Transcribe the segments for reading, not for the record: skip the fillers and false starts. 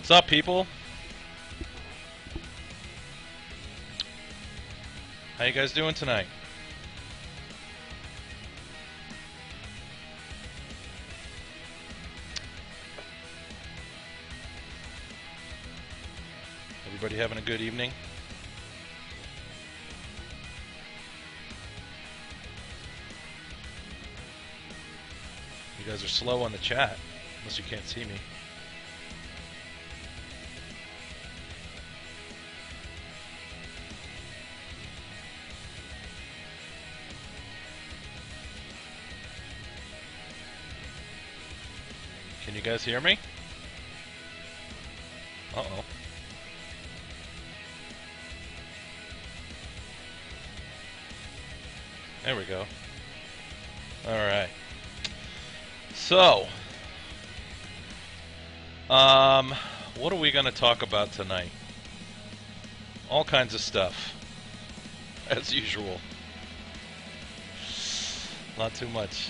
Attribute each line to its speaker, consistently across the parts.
Speaker 1: What's up, people? How you guys doing tonight? Everybody having a good evening? You guys are slow on the chat, unless you can't see me. Can you guys hear me? Uh-oh. There we go. Alright. So, what are we going to talk about tonight? All kinds of stuff. As usual. Not too much.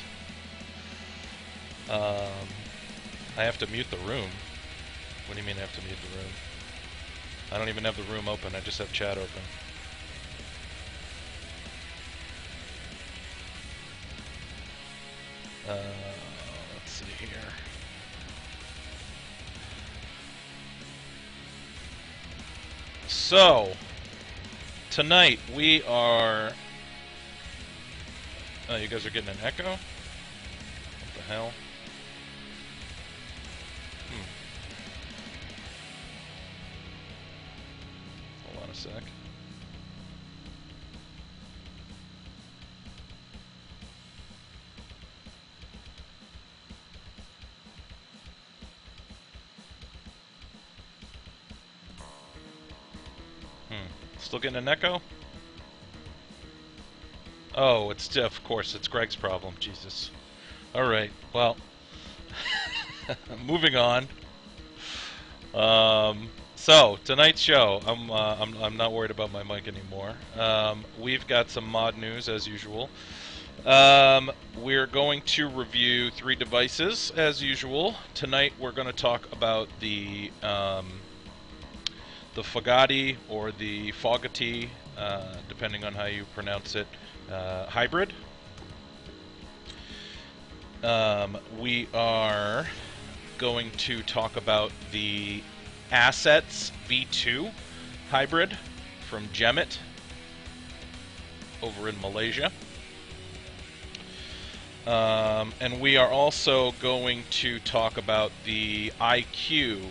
Speaker 1: I have to mute the room. What do you mean I have to mute the room? I don't even have the room open, I just have chat open. Let's see here. So, tonight we are... Oh, you guys are getting an echo? What the hell? Hold on a sec. Still getting an echo? Oh, it's, of course, it's Greg's problem. Jesus. Alright, well. Moving on. So, tonight's show, I'm not worried about my mic anymore. We've got some mod news, as usual. We're going to review 3 devices, as usual. Tonight, we're going to talk about the Foggatti or the Foggatti, depending on how you pronounce it, hybrid. We are going to talk about the Assets V2 hybrid from Jemit over in Malaysia. And we are also going to talk about the IQ,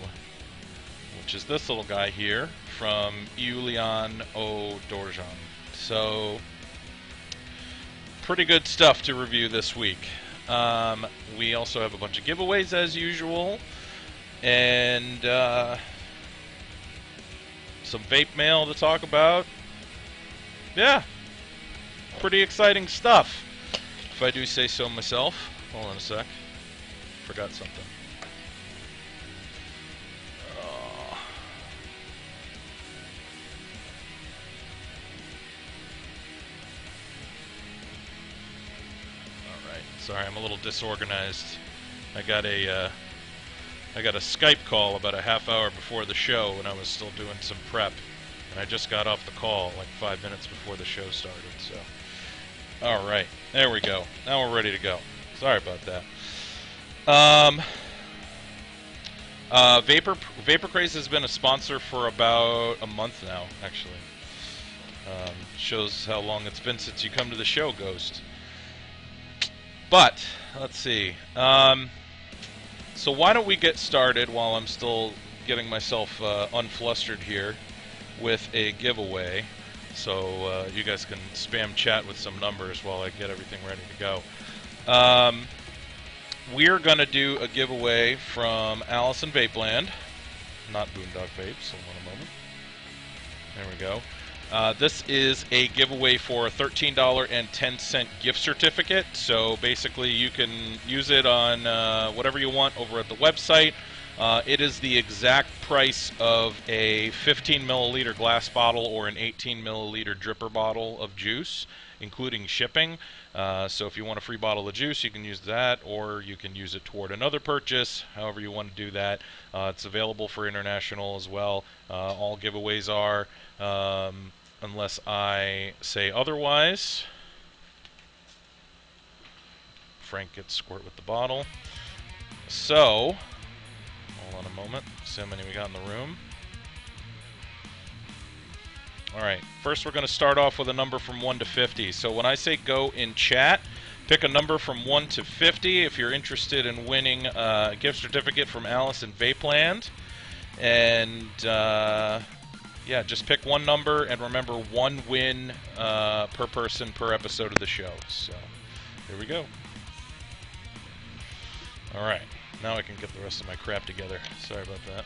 Speaker 1: which is this little guy here, from Iulian O, Dorojan. So, pretty good stuff to review this week. We also have a bunch of giveaways as usual, and some vape mail to talk about. Yeah, pretty exciting stuff, if I do say so myself. Hold on a sec. Forgot something. Sorry, I'm a little disorganized. I got a Skype call about a half hour before the show when I was still doing some prep, and I just got off the call like 5 minutes before the show started. So, all right, there we go. Now we're ready to go. Sorry about that. Vapor Craze has been a sponsor for about a month now, actually. Shows how long it's been since you come to the show, Ghost. But, let's see. So why don't we get started while I'm still getting myself unflustered here with a giveaway. So you guys can spam chat with some numbers while I get everything ready to go. We're going to do a giveaway from Alice in Vapeland. Not Boondock Vapes, hold on a moment. There we go. This is a giveaway for a $13.10 gift certificate. So basically you can use it on whatever you want over at the website. It is the exact price of a 15 milliliter glass bottle or an 18 milliliter dripper bottle of juice. including shipping. So if you want a free bottle of juice, you can use that, or you can use it toward another purchase, however you want to do that. It's available for international as well. All giveaways are, unless I say otherwise. Frank gets squirt with the bottle. So, hold on a moment, see how many we got in the room. Alright, first we're going to start off with a number from 1 to 50. So when I say go in chat, pick a number from 1 to 50 if you're interested in winning a gift certificate from Alice in Vapeland. And, yeah, just pick one number, and remember, one win per person per episode of the show. So, here we go. Alright, now I can get the rest of my crap together. Sorry about that.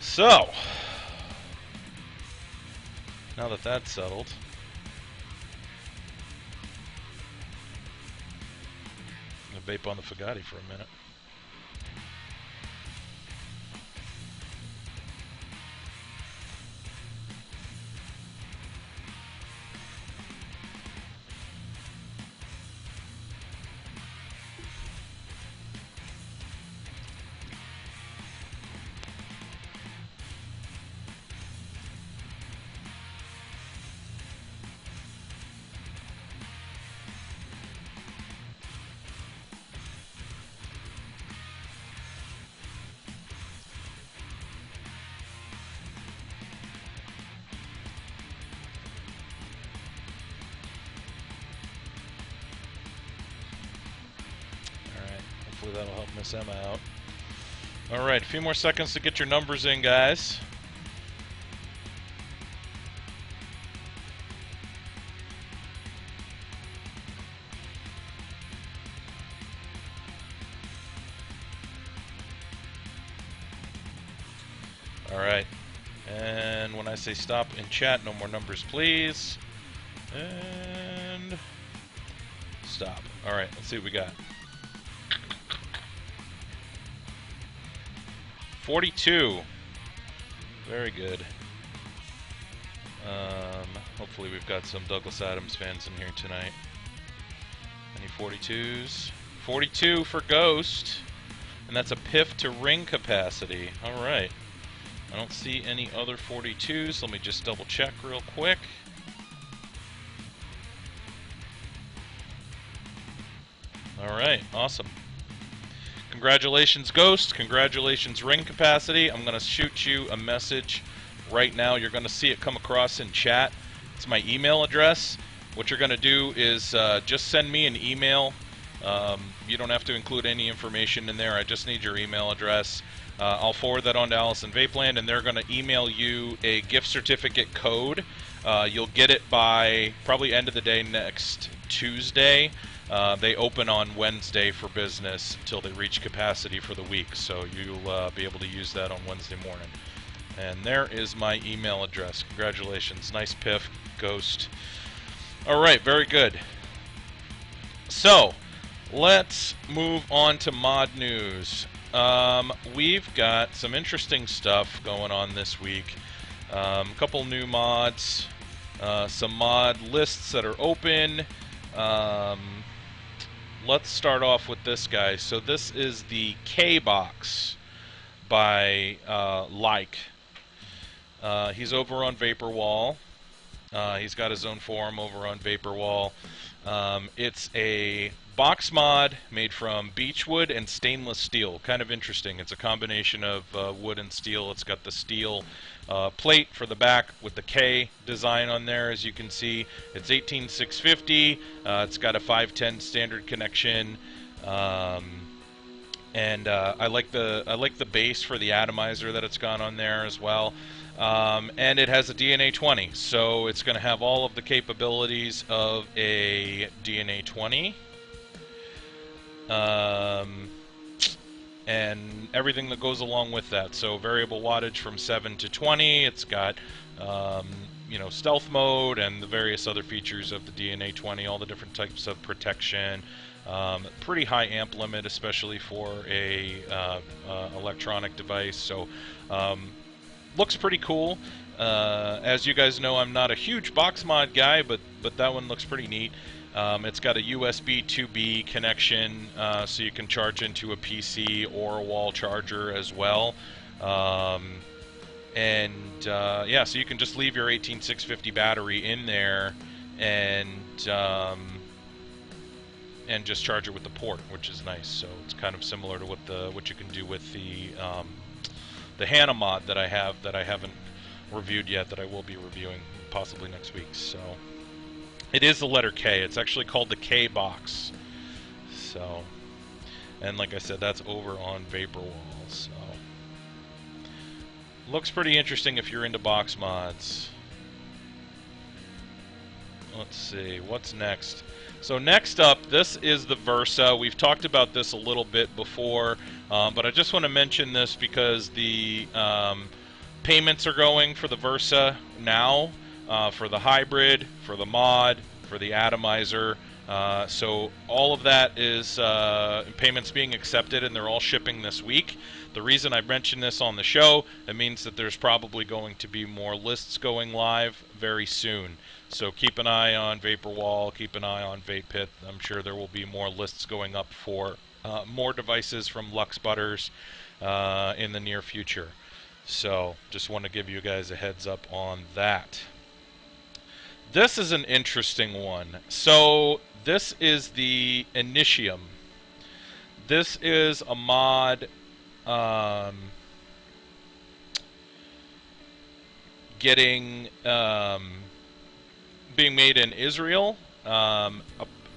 Speaker 1: So, now that that's settled, I'm going to vape on the Foggatti for a minute. Hopefully that'll help Miss Emma out. Alright, a few more seconds to get your numbers in, guys. Alright, and when I say stop in chat, no more numbers, please. And stop. Alright, let's see what we got. 42. Very good. Hopefully we've got some Douglas Adams fans in here tonight. Any 42s? 42 for Ghost. And that's a piff to ring capacity. Alright. I don't see any other 42s. Let me just double check real quick. Alright, awesome. Congratulations, Ghost. Congratulations, ring capacity. I'm going to shoot you a message right now. You're going to see it come across in chat. It's my email address. What you're going to do is just send me an email. You don't have to include any information in there. I just need your email address. I'll forward that on to Alice in Vapeland, and they're going to email you a gift certificate code. You'll get it by probably end of the day next Tuesday. They open on Wednesday for business until they reach capacity for the week, so you'll be able to use that on Wednesday morning. And there is my email address. Congratulations. Nice piff, Ghost. Alright, very good. So, let's move on to mod news. We've got some interesting stuff going on this week. A couple new mods, some mod lists that are open. Let's start off with this guy. So this is the K-Box by Like. He's over on Vaporwall. He's got his own forum over on Vaporwall. It's a box mod made from beechwood and stainless steel. Kind of interesting. It's a combination of wood and steel. It's got the steel plate for the back with the K design on there, as you can see. It's 18650. It's got a 510 standard connection. And I like the base for the atomizer that it's got on there as well. And it has a DNA 20, so it's going to have all of the capabilities of a DNA 20. And everything that goes along with that. So variable wattage from 7 to 20. It's got stealth mode and the various other features of the DNA 20, all the different types of protection. Pretty high amp limit, especially for a electronic device. So looks pretty cool. As you guys know, I'm not a huge box mod guy, but that one looks pretty neat. It's got a USB 2B connection, so you can charge into a PC or a wall charger as well. Yeah, so you can just leave your 18650 battery in there and just charge it with the port, which is nice. So it's kind of similar to what you can do with the HANA mod that I have that I haven't reviewed yet, that I will be reviewing possibly next week. So it is the letter K. It's actually called the K box. So, and like I said, that's over on Vaporwall. So looks pretty interesting if you're into box mods. Let's see, what's next? So next up, this is the Versa. We've talked about this a little bit before, but I just want to mention this because the payments are going for the Versa now, for the hybrid, for the mod, for the atomizer. So all of that is payments being accepted, and they're all shipping this week. The reason I mentioned this on the show, it means that there's probably going to be more lists going live very soon. So keep an eye on Vaporwall, keep an eye on VapePit. I'm sure there will be more lists going up for more devices from Lux Butters in the near future. So just want to give you guys a heads up on that. This is an interesting one. So this is the Initium. This is a mod being made in Israel.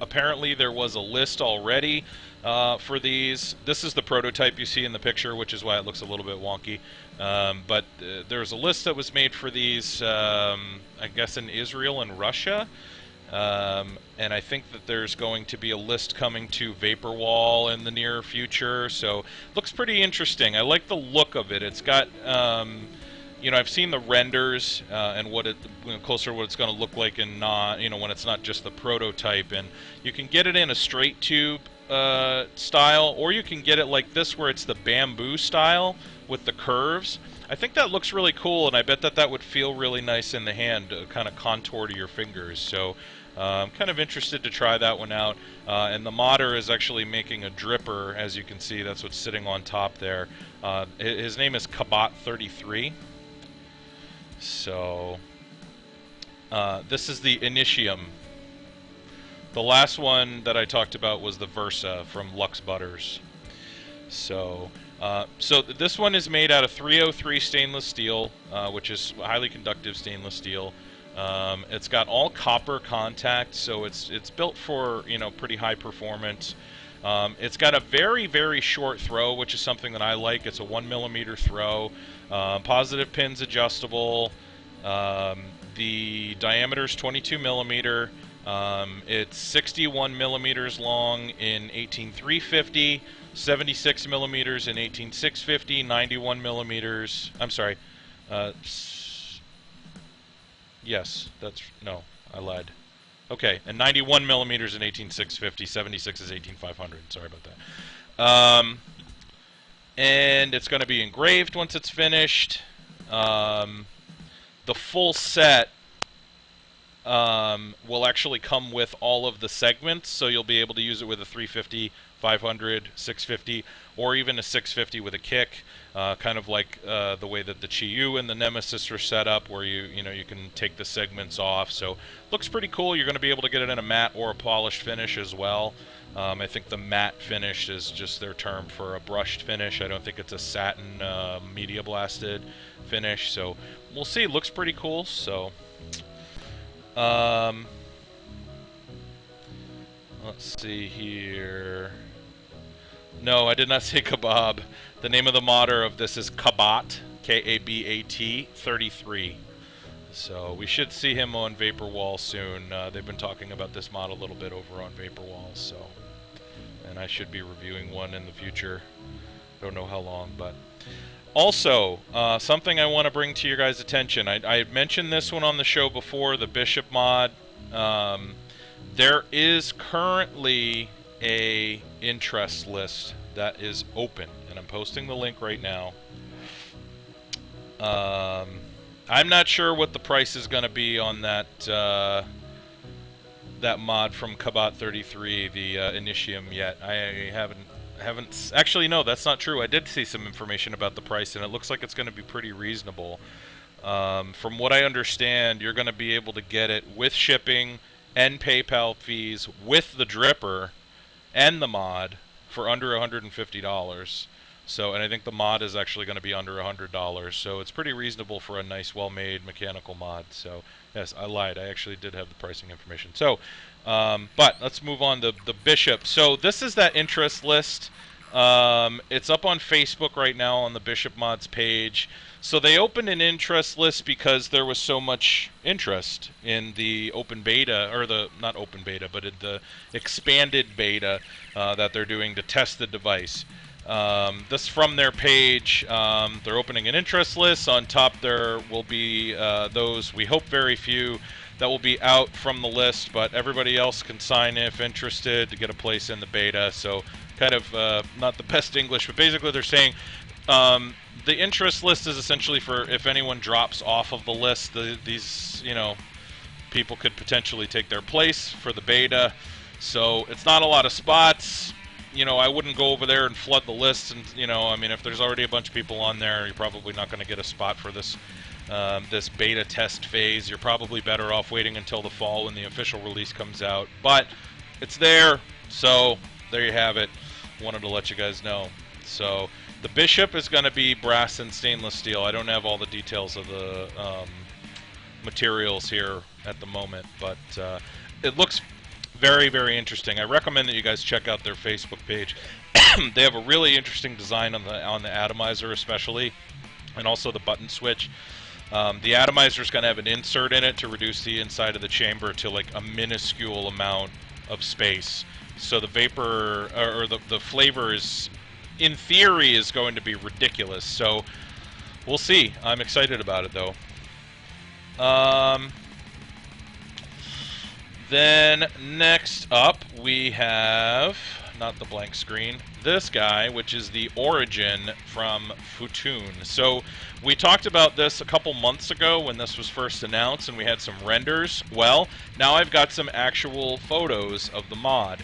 Speaker 1: Apparently there was a list already for these. This is the prototype you see in the picture, which is why it looks a little bit wonky. But there's a list that was made for these, I guess, in Israel and Russia. And I think that there's going to be a list coming to Vaporwall in the near future. So looks pretty interesting. I like the look of it. It's got I've seen the renders and what it closer to what it's going to look like, and not when it's not just the prototype. And you can get it in a straight tube style, or you can get it like this where it's the bamboo style with the curves. I think that looks really cool, and I bet that would feel really nice in the hand, kind of contour to your fingers. So I'm kind of interested to try that one out. And the modder is actually making a dripper, as you can see. That's what's sitting on top there. His name is Kabot33. So this is the Initium. The last one that I talked about was the Versa from Lux Butters. So this one is made out of 303 stainless steel, which is highly conductive stainless steel. It's got all copper contact, so it's built for pretty high performance. It's got a very, very short throw, which is something that I like. It's a 1mm throw. Positive pin's adjustable. The diameter is 22mm. It's 61mm long in 18350, 76mm in 18650, 91mm. I'm sorry. Yes, no, I lied. Okay, and 91mm in 18650, 76 is 18500. Sorry about that. And it's going to be engraved once it's finished. The full set will actually come with all of the segments, so you'll be able to use it with a 350, 500, 650, or even a 650 with a kick, kind of like the way that the Chi-Yu and the Nemesis are set up, where you can take the segments off. So looks pretty cool. You're going to be able to get it in a matte or a polished finish as well. I think the matte finish is just their term for a brushed finish. I don't think it's a satin media blasted finish. So we'll see. It looks pretty cool. So let's see here. No, I did not say kebab. The name of the modder of this is Kabat, Kabat 33. So we should see him on Vaporwall soon. They've been talking about this mod a little bit over on Vaporwall, so, and I should be reviewing one in the future. Don't know how long, but also something I want to bring to your guys' attention. I had mentioned this one on the show before, the Bishop mod. There is currently a interest list that is open, and I'm posting the link right now. I'm not sure what the price is going to be on that that mod from Kabat 33, the Initium, yet. I haven't actually, no, that's not true. I did see some information about the price, and it looks like it's going to be pretty reasonable. From what I understand, you're going to be able to get it with shipping and PayPal fees with the dripper and the mod for under $150. So, and I think the mod is actually going to be under $100. So it's pretty reasonable for a nice, well-made mechanical mod. So yes, I lied. I actually did have the pricing information. So, but let's move on to the Bishop. So this is that interest list. It's up on Facebook right now on the Bishop Mods page. So they opened an interest list because there was so much interest in the open beta, or the, not open beta, but in the expanded beta that they're doing to test the device. This from their page. They're opening an interest list. On top there will be those, we hope very few, that will be out from the list, but everybody else can sign if interested to get a place in the beta. So kind of not the best English, but basically they're saying the interest list is essentially for if anyone drops off of the list, these, you know, people could potentially take their place for the beta. So it's not a lot of spots. You know, I wouldn't go over there and flood the list, and, you know, I mean, if there's already a bunch of people on there, you're probably not going to get a spot for this this beta test phase. You're probably better off waiting until the fall when the official release comes out. But it's there, so there you have it. Wanted to let you guys know. So the Bishop is going to be brass and stainless steel. I don't have all the details of the materials here at the moment, but it looks very, very interesting. I recommend that you guys check out their Facebook page. They have a really interesting design on the atomizer, especially, and also the button switch. The atomizer is going to have an insert in it to reduce the inside of the chamber to like a minuscule amount of space. So the vapor, or the flavor is, in theory, is going to be ridiculous. So we'll see. I'm excited about it, though. Then next up we have, not the blank screen, this guy, which is the Origin from Futun. So we talked about this a couple months ago when this was first announced, and we had some renders. Well, now I've got some actual photos of the mod.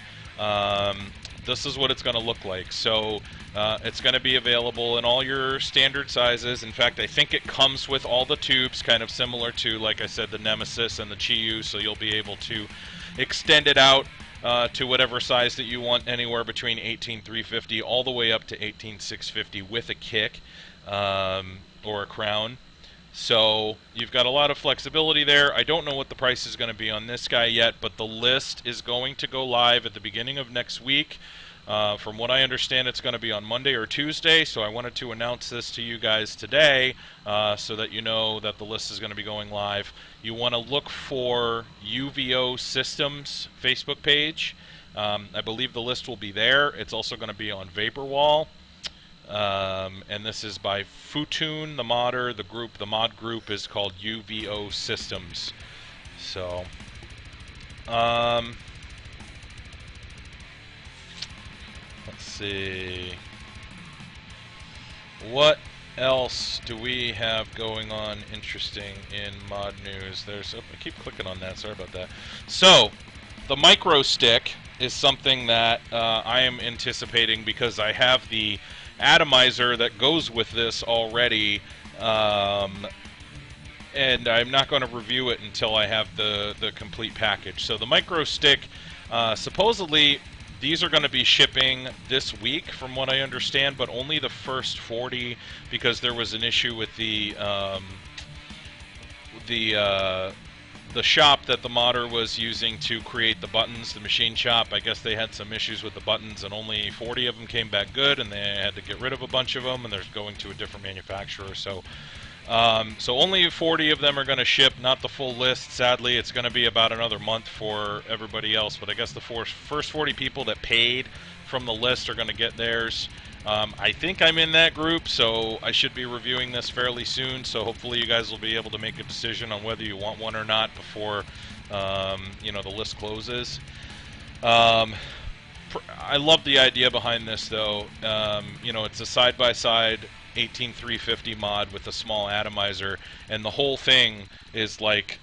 Speaker 1: This is what it's going to look like. So it's going to be available in all your standard sizes. In fact, I think it comes with all the tubes, kind of similar to, like I said, the Nemesis and the Chiyu, so you'll be able to extend it out to whatever size that you want, anywhere between 18,350 all the way up to 18,650 with a kick or a crown. So you've got a lot of flexibility there. I don't know what the price is going to be on this guy yet, but the list is going to go live at the beginning of next week. From what I understand, it's going to be on Monday or Tuesday, so I wanted to announce this to you guys today so that you know that the list is going to be going live. You want to look for UVO Systems Facebook page. I believe the list will be there. It's also going to be on Vaporwall. And this is by Futun, the modder. The mod group is called UVO Systems. So, let's see. What else do we have going on interesting in mod news? There's, I keep clicking on that. Sorry about that. So, the micro stick is something that I am anticipating because I have the atomizer that goes with this already, and I'm not going to review it until I have the complete package. So the micro stick, supposedly these are going to be shipping this week from what I understand, but only the first 40 because there was an issue with the the shop that the modder was using to create the buttons, the machine shop, I guess they had some issues with the buttons, and only 40 of them came back good, and they had to get rid of a bunch of them, and they're going to a different manufacturer. So only 40 of them are going to ship, not the full list. Sadly, it's going to be about another month for everybody else, but I guess the first 40 people that paid from the list are going to get theirs. I think I'm in that group, so I should be reviewing this fairly soon, so hopefully you guys will be able to make a decision on whether you want one or not before you know, the list closes. I love the idea behind this, though. You know, it's a side-by-side 18350 mod with a small atomizer, and the whole thing is like,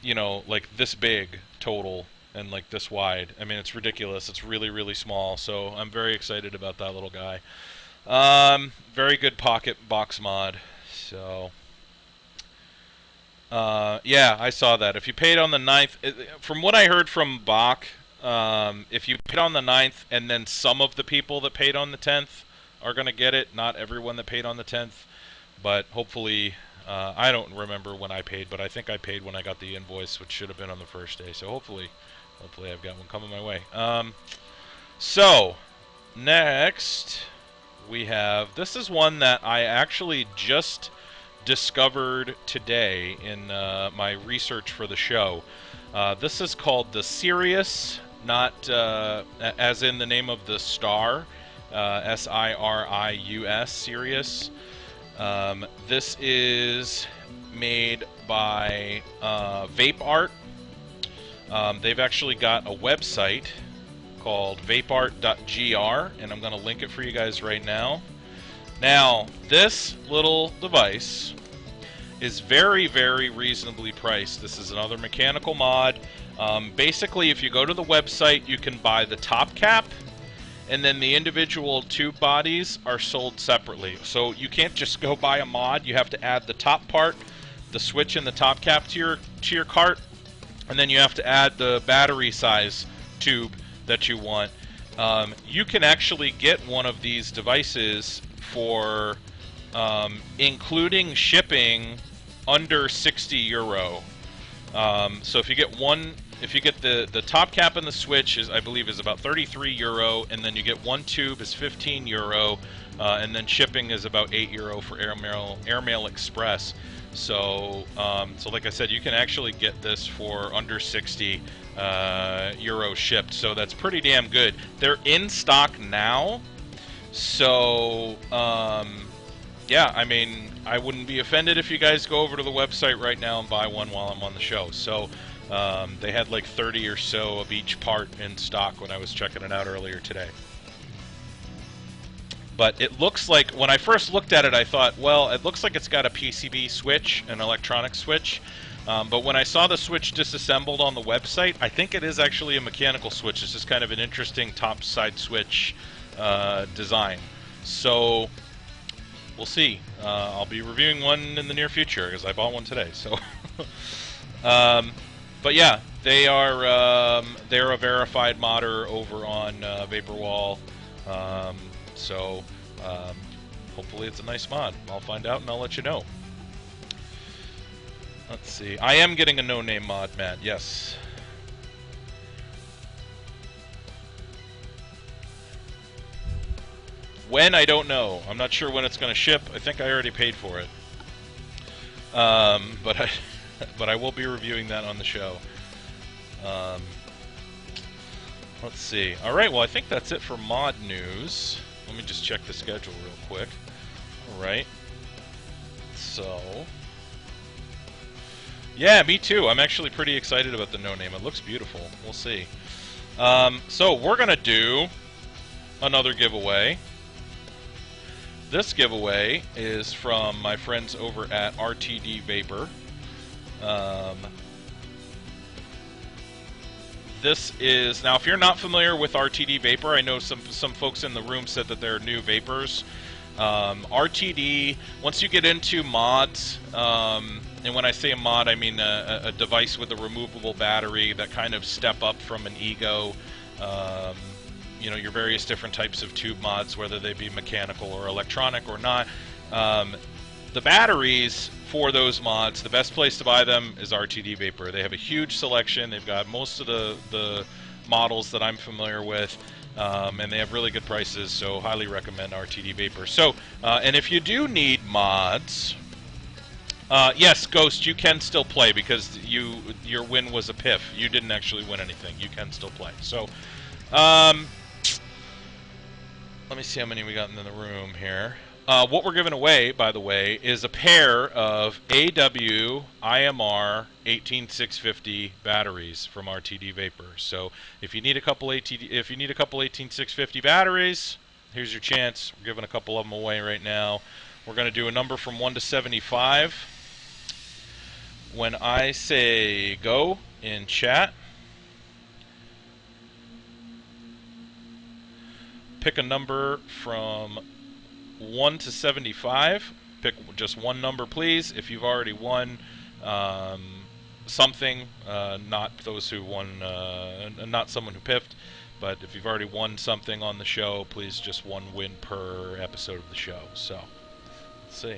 Speaker 1: you know, like this big total and like this wide. I mean, it's ridiculous. It's really, really small, so I'm very excited about that little guy. Very good pocket box mod. So yeah, I saw that. If you paid on the 9th, from what I heard from Bach, if you paid on the 9th and then some of the people that paid on the 10th are going to get it, not everyone that paid on the 10th, but hopefully, I don't remember when I paid, but I think I paid when I got the invoice, which should have been on the first day, so hopefully I've got one coming my way. So next we have, this is one that I actually just discovered today in my research for the show. This is called the Sirius, not as in the name of the star, S-I-R-I-U-S, Sirius. This is made by Vape Art. They've actually got a website called vapeart.gr, and I'm going to link it for you guys right now. Now, this little device is very, very reasonably priced. This is another mechanical mod. Basically, if you go to the website, you can buy the top cap, and then the individual tube bodies are sold separately. So you can't just go buy a mod. You have to add the top part, the switch and the top cap to your cart, and then you have to add the battery size tube that you want. You can actually get one of these devices for including shipping under 60 euro. So if you get one, if you get the top cap and the switch, I believe is about 33 euro, and then you get one tube is 15 euro, and then shipping is about 8 euro for Airmail Express. So so like I said, you can actually get this for under 60 euro shipped. So that's pretty damn good. They're in stock now. So yeah, I mean, I wouldn't be offended if you guys go over to the website right now and buy one while I'm on the show. So they had like 30 or so of each part in stock when I was checking it out earlier today. But it looks like, when I first looked at it, I thought, well, it looks like it's got a PCB switch, an electronic switch. But when I saw the switch disassembled on the website, I think it is actually a mechanical switch. It's just kind of an interesting top side switch design. So we'll see. I'll be reviewing one in the near future because I bought one today. So, but yeah, they're a verified modder over on Vaporwall. So hopefully it's a nice mod. I'll find out and I'll let you know. Let's see. I am getting a no-name mod, Matt. Yes. When, I don't know. I'm not sure when it's going to ship. I think I already paid for it. But I will be reviewing that on the show. Let's see. All right. Well, I think that's it for mod news. Let me just check the schedule real quick. All right. So, yeah, me too. I'm actually pretty excited about the no name. It looks beautiful. We'll see. So we're gonna do another giveaway. This giveaway is from my friends over at RTD Vapor. This is, now if you're not familiar with RTD Vapor, I know some folks in the room said that they're new vapors. RTD, once you get into mods, and when I say a mod, I mean a device with a removable battery that kind of step up from an Ego, you know, your various different types of tube mods, whether they be mechanical or electronic or not. The the batteries for those mods, the best place to buy them is RTD Vapor. They have a huge selection. They've got most of the models that I'm familiar with, and they have really good prices, so highly recommend RTD Vapor. So, and if you do need mods, yes, Ghost, you can still play because your win was a piff. You didn't actually win anything. You can still play. So, let me see how many we got in the room here. What we're giving away, by the way, is a pair of AW IMR 18650 batteries from RTD Vapor. So if you need a couple 18650 batteries, here's your chance. We're giving a couple of them away right now. We're going to do a number from 1 to 75. When I say go in chat, pick a number from 1 to 75. Pick just one number, please. If you've already won something, not those who won, not someone who piffed, but if you've already won something on the show, please just one win per episode of the show. So, let's see.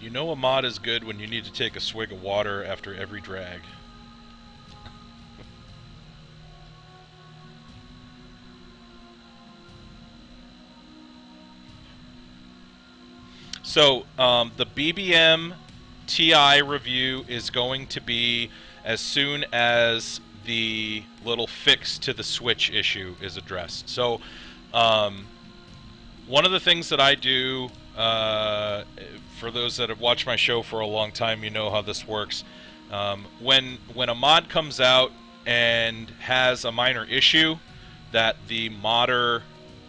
Speaker 1: You know a mod is good when you need to take a swig of water after every drag. So, the BBM TI review is going to be as soon as the little fix to the Switch issue is addressed. So, one of the things that I do, for those that have watched my show for a long time, you know how this works. When a mod comes out and has a minor issue that the modder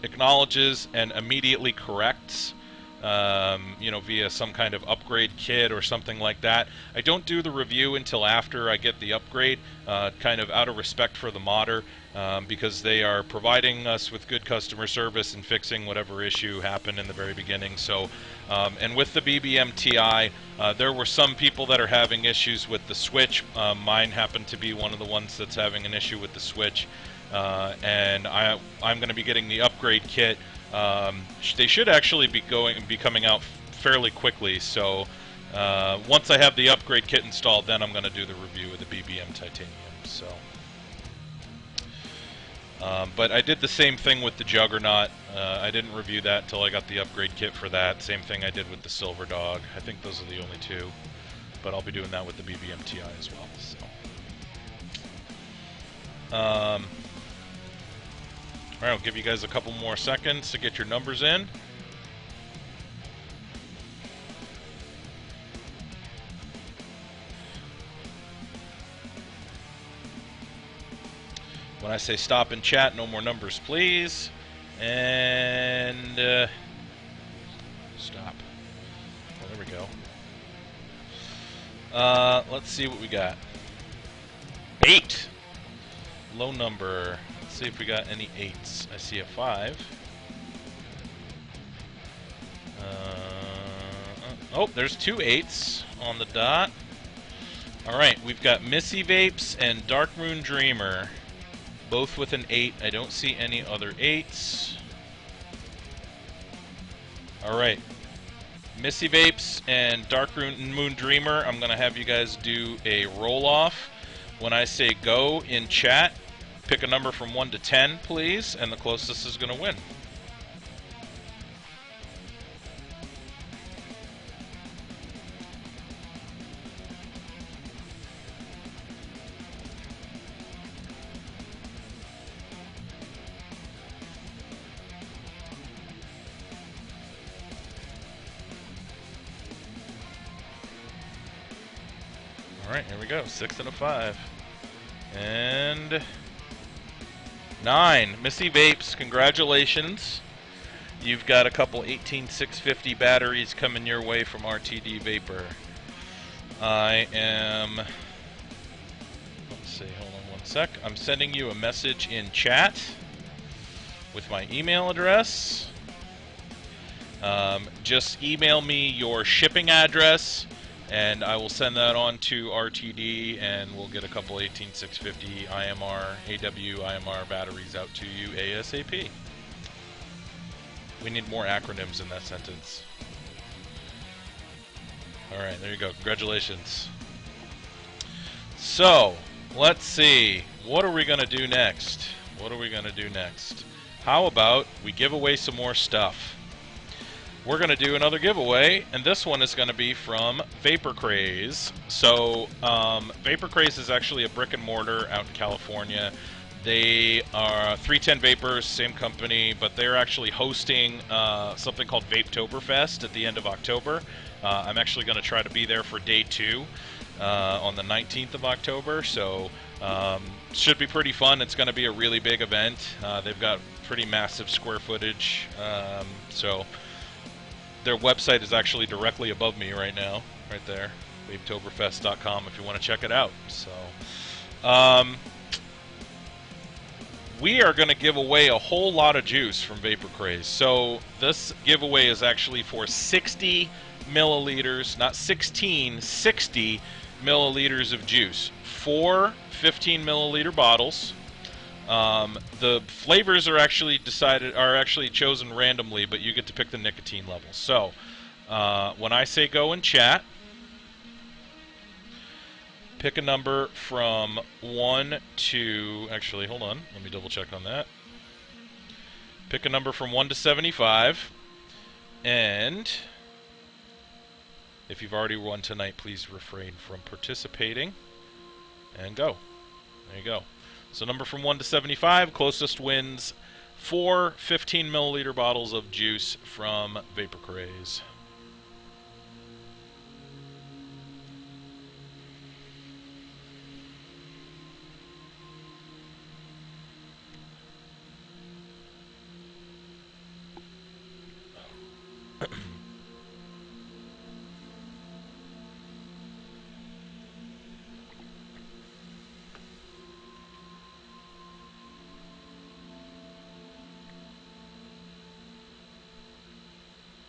Speaker 1: acknowledges and immediately corrects, via some kind of upgrade kit or something like that, I don't do the review until after I get the upgrade, kind of out of respect for the modder, because they are providing us with good customer service and fixing whatever issue happened in the very beginning. So, and with the BBM TI, there were some people that are having issues with the Switch. Mine happened to be one of the ones that's having an issue with the Switch, and I'm going to be getting the upgrade kit. They should actually be coming out fairly quickly. So once I have the upgrade kit installed, then I'm going to do the review of the BBM Titanium. So, but I did the same thing with the Juggernaut. I didn't review that until I got the upgrade kit for that. Same thing I did with the Silver Dog. I think those are the only two. But I'll be doing that with the BBM TI as well. So. Alright, I'll give you guys a couple more seconds to get your numbers in. When I say stop and chat, no more numbers, please. And stop. Oh, there we go. Let's see what we got. 8. Low number. Let's see if we got any 8s. I see a 5. Oh, there's 2 8s on the dot. Alright, we've got Missy Vapes and Darkmoon Dreamer. Both with an 8. I don't see any other 8s. Alright. Missy Vapes and Darkmoon Dreamer, I'm going to have you guys do a roll-off. When I say go in chat, pick a number from 1 to 10, please, and the closest is going to win. Alright, here we go. 6 and a 5. And 9. Missy Vapes, congratulations. You've got a couple 18650 batteries coming your way from RTD Vapor. I am, let's see, hold on one sec. I'm sending you a message in chat with my email address. Just email me your shipping address, and I will send that on to RTD, and we'll get a couple 18650 IMR, AW IMR batteries out to you ASAP. We need more acronyms in that sentence. Alright, there you go. Congratulations. So, let's see. What are we going to do next? What are we going to do next? How about we give away some more stuff? We're going to do another giveaway, and this one is going to be from Vapor Craze. So, Vapor Craze is actually a brick and mortar out in California. They are 310 Vapors, same company, but they're actually hosting something called Vapetoberfest at the end of October. I'm actually going to try to be there for day 2 on the 19th of October, so should be pretty fun. It's going to be a really big event. They've got pretty massive square footage, so their website is actually directly above me right now, right there, vapetoberfest.com if you want to check it out. So, we are going to give away a whole lot of juice from Vapor Craze. So this giveaway is actually for 60 milliliters, not 16, 60 milliliters of juice. 4 15 milliliter bottles. The flavors are actually chosen randomly, but you get to pick the nicotine level. So when I say go in chat, pick a number from 1 to... Actually, hold on. Let me double check on that. Pick a number from 1 to 75. And if you've already won tonight, please refrain from participating. And go. There you go. So number from 1 to 75, closest wins 4 15 milliliter bottles of juice from Vapor Craze.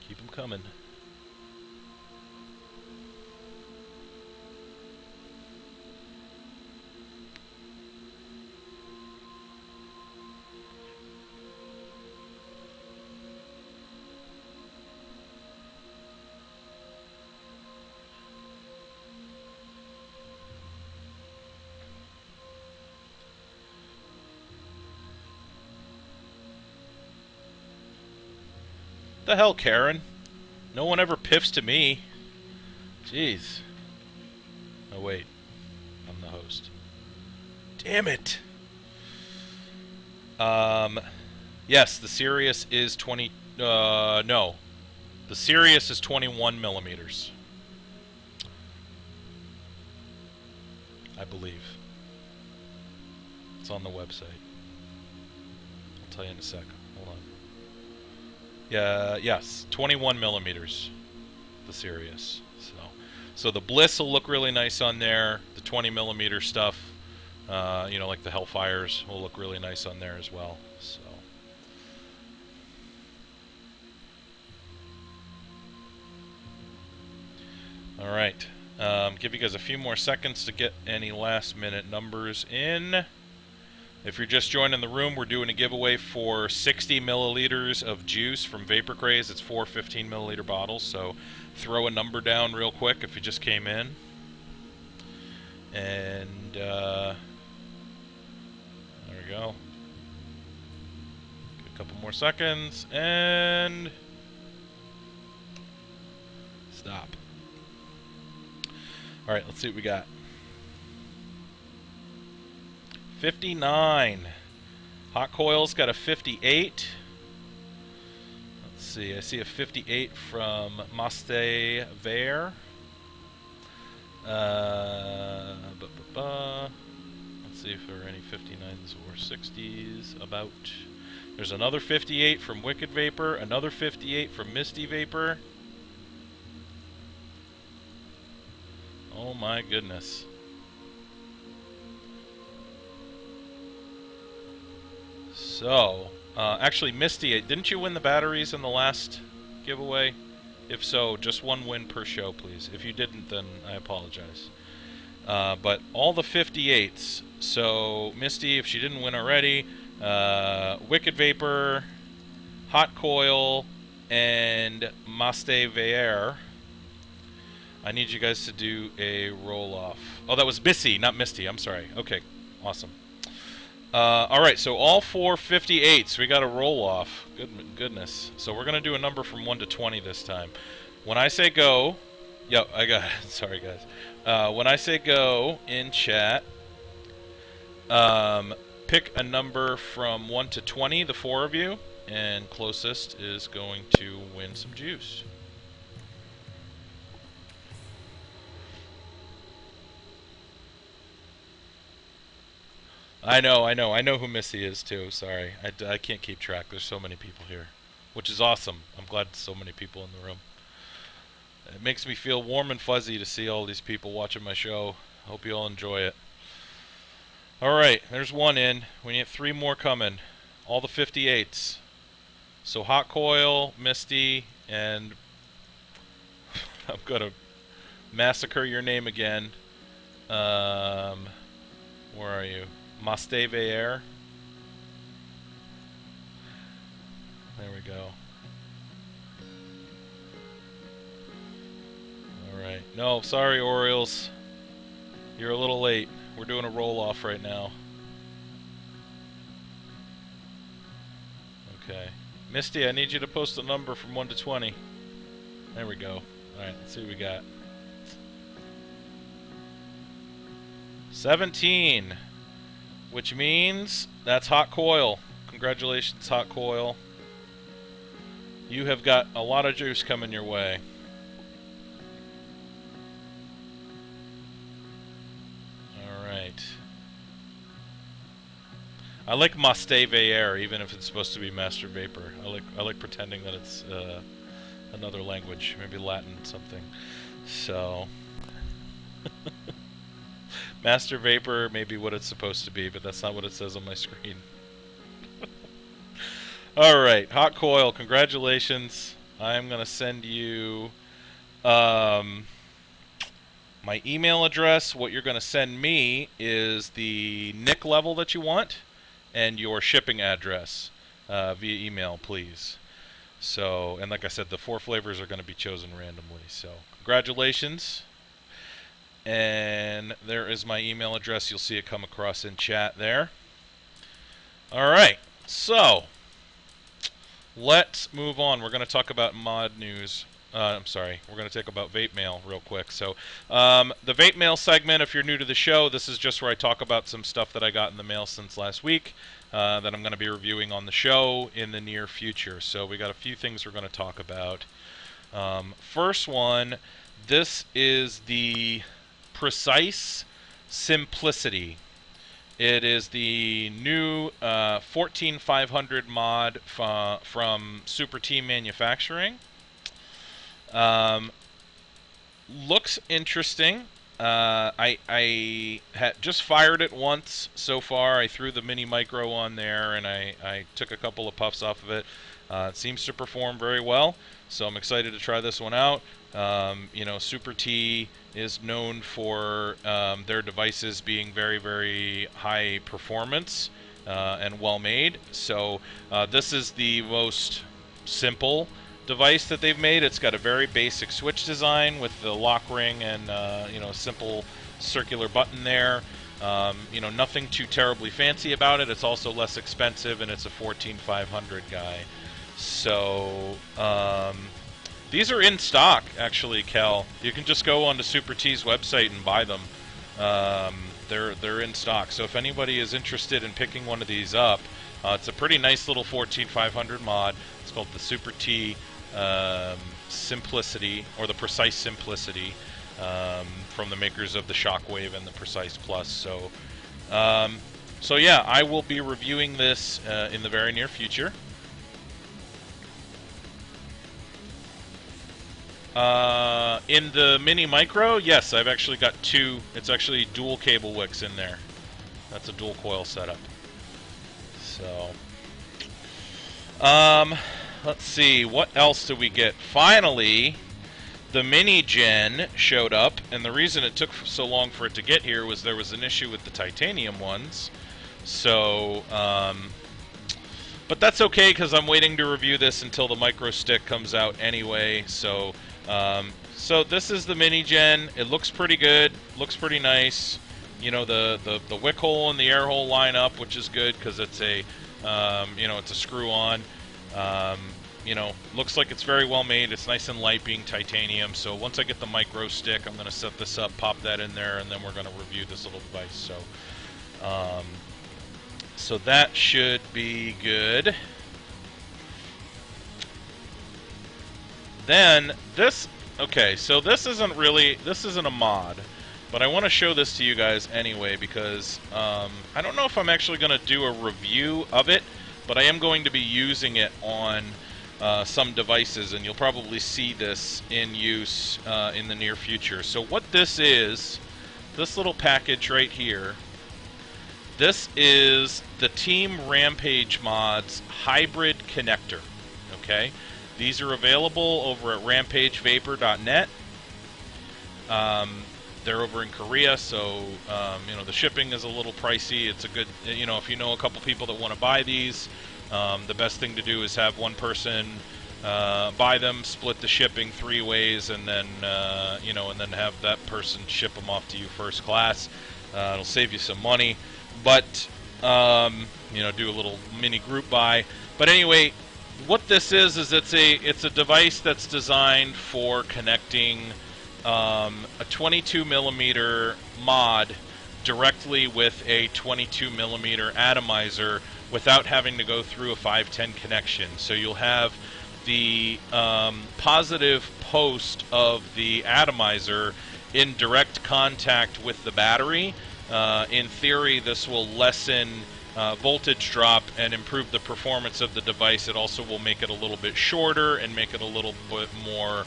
Speaker 1: Keep them coming. The hell, Karen? No one ever piffs to me. Jeez. Oh, wait. I'm the host. Damn it. Yes, the Sirius is 20... no. The Sirius is 21 millimeters. I believe. It's on the website. I'll tell you in a sec. Hold on. Yeah, yes, 21 millimeters, the Sirius. So the Bliss will look really nice on there. The 20 millimeter stuff, you know, like the Hellfires, will look really nice on there as well. So. All right, give you guys a few more seconds to get any last minute numbers in. If you're just joining the room, we're doing a giveaway for 60 milliliters of juice from Vapor Craze. It's 4 15 milliliter bottles, so throw a number down real quick if you just came in. And there we go. Give a couple more seconds, and stop. All right, let's see what we got. 59. Hot Coil's got a 58. Let's see, I see a 58 from Maste Vare. Let's see if there are any 59s or 60s about. There's another 58 from Wicked Vapor, another 58 from Misty Vapor. Oh my goodness. So, actually, Misty, didn't you win the batteries in the last giveaway? If so, just one win per show, please. If you didn't, then I apologize. But all the 58s. So, Misty, if she didn't win already, Wicked Vapor, Hot Coil, and Maste Veer. I need you guys to do a roll-off. Oh, that was Missy, not Misty. I'm sorry. Okay, awesome. Alright, so all 4 58s, we got a roll-off. Goodness. So we're going to do a number from 1 to 20 this time. When I say go... Yep, I got it. Sorry, guys. When I say go in chat, pick a number from 1 to 20, the 4 of you, and closest is going to win some juice. I know who Missy is too. Sorry, I can't keep track. There's so many people here, which is awesome. I'm glad so many people in the room. It makes me feel warm and fuzzy to see all these people watching my show. Hope you all enjoy it. Alright, there's one in. We need 3 more coming. All the 58s. So Hot Coil, Misty, and I'm gonna massacre your name again. Where are you? Masteve Air. There we go. Alright. No, sorry, Orioles. You're a little late. We're doing a roll-off right now. Okay. Misty, I need you to post a number from 1 to 20. There we go. Alright, let's see what we got. 17. Which means that's Hot Coil. Congratulations, Hot Coil. You have got a lot of juice coming your way. Alright. I like Masteve Air, even if it's supposed to be Master Vapor. I like pretending that it's another language, maybe Latin something. So Master Vapor may be what it's supposed to be, but that's not what it says on my screen. Alright, Hot Coil, congratulations. I'm going to send you my email address. What you're going to send me is the NIC level that you want and your shipping address via email, please. So, and like I said, the 4 flavors are going to be chosen randomly. So, congratulations. And there is my email address. You'll see it come across in chat there. Alright, so let's move on. We're going to talk about mod news. I'm sorry, we're going to talk about vape mail real quick. So, the vape mail segment, if you're new to the show, this is just where I talk about some stuff that I got in the mail since last week that I'm going to be reviewing on the show in the near future. So, we got a few things we're going to talk about. First one, this is the Precise Simplicity. It is the new 14500 mod from Super T Manufacturing. Looks interesting. I had just fired it once so far. I threw the mini micro on there and I took a couple of puffs off of it. It seems to perform very well, so I'm excited to try this one out. You know, Super T is known for their devices being very, very high performance and well made. So this is the most simple device that they've made. It's got a very basic switch design with the lock ring and you know, simple circular button there. You know, nothing too terribly fancy about it. It's also less expensive, and it's a 14500 guy. So these are in stock, actually, Cal. You can just go onto Super T's website and buy them. They're in stock. So if anybody is interested in picking one of these up, it's a pretty nice little 14500 mod. It's called the Super T Simplicity, or the Precise Simplicity, from the makers of the Shockwave and the Precise Plus. So, so yeah, I will be reviewing this in the very near future. in the mini micro, yes, I've actually got two. It's actually dual cable wicks in there. That's a dual coil setup. So, let's see, what else did we get? Finally, the mini gen showed up, and the reason it took so long for it to get here was there was an issue with the titanium ones. So, but that's okay because I'm waiting to review this until the micro stick comes out anyway. So, so this is the mini gen. It looks pretty good. Looks pretty nice. You know, the wick hole and the air hole line up, which is good because it's a you know, it's a screw on. You know, looks like it's very well made. It's nice and light, being titanium. So once I get the micro stick, I'm going to set this up, pop that in there, and then we're going to review this little device. So, so that should be good. Then this, okay, so this isn't a mod, but I want to show this to you guys anyway because I don't know if I'm actually going to do a review of it, but I am going to be using it on some devices, and you'll probably see this in use in the near future. So what this is, this little package right here, this is the Team Rampage Mods Hybrid Connector, okay? These are available over at rampagevapor.net. They're over in Korea, so you know, the shipping is a little pricey. It's a good, you know, if you know a couple people that want to buy these, the best thing to do is have one person buy them, split the shipping 3 ways, and then you know, and then have that person ship them off to you first class. It'll save you some money, but you know, do a little mini group buy. But anyway, what this is it's a device that's designed for connecting a 22 millimeter mod directly with a 22 millimeter atomizer without having to go through a 510 connection. So you'll have the positive post of the atomizer in direct contact with the battery. In theory, this will lessen voltage drop and improve the performance of the device. It also will make it a little bit shorter and make it a little bit more,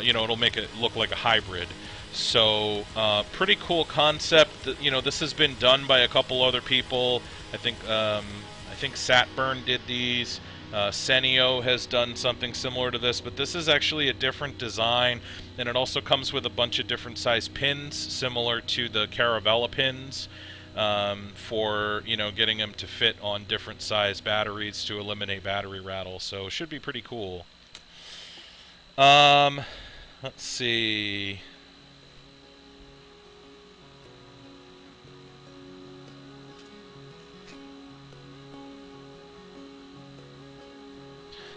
Speaker 1: you know, it'll make it look like a hybrid. So pretty cool concept. You know, this has been done by a couple other people. I think Satburn did these. Senio has done something similar to this, but this is actually a different design, and it also comes with a bunch of different size pins, similar to the Caravella pins, for, you know, getting them to fit on different size batteries to eliminate battery rattle. So it should be pretty cool. Let's see.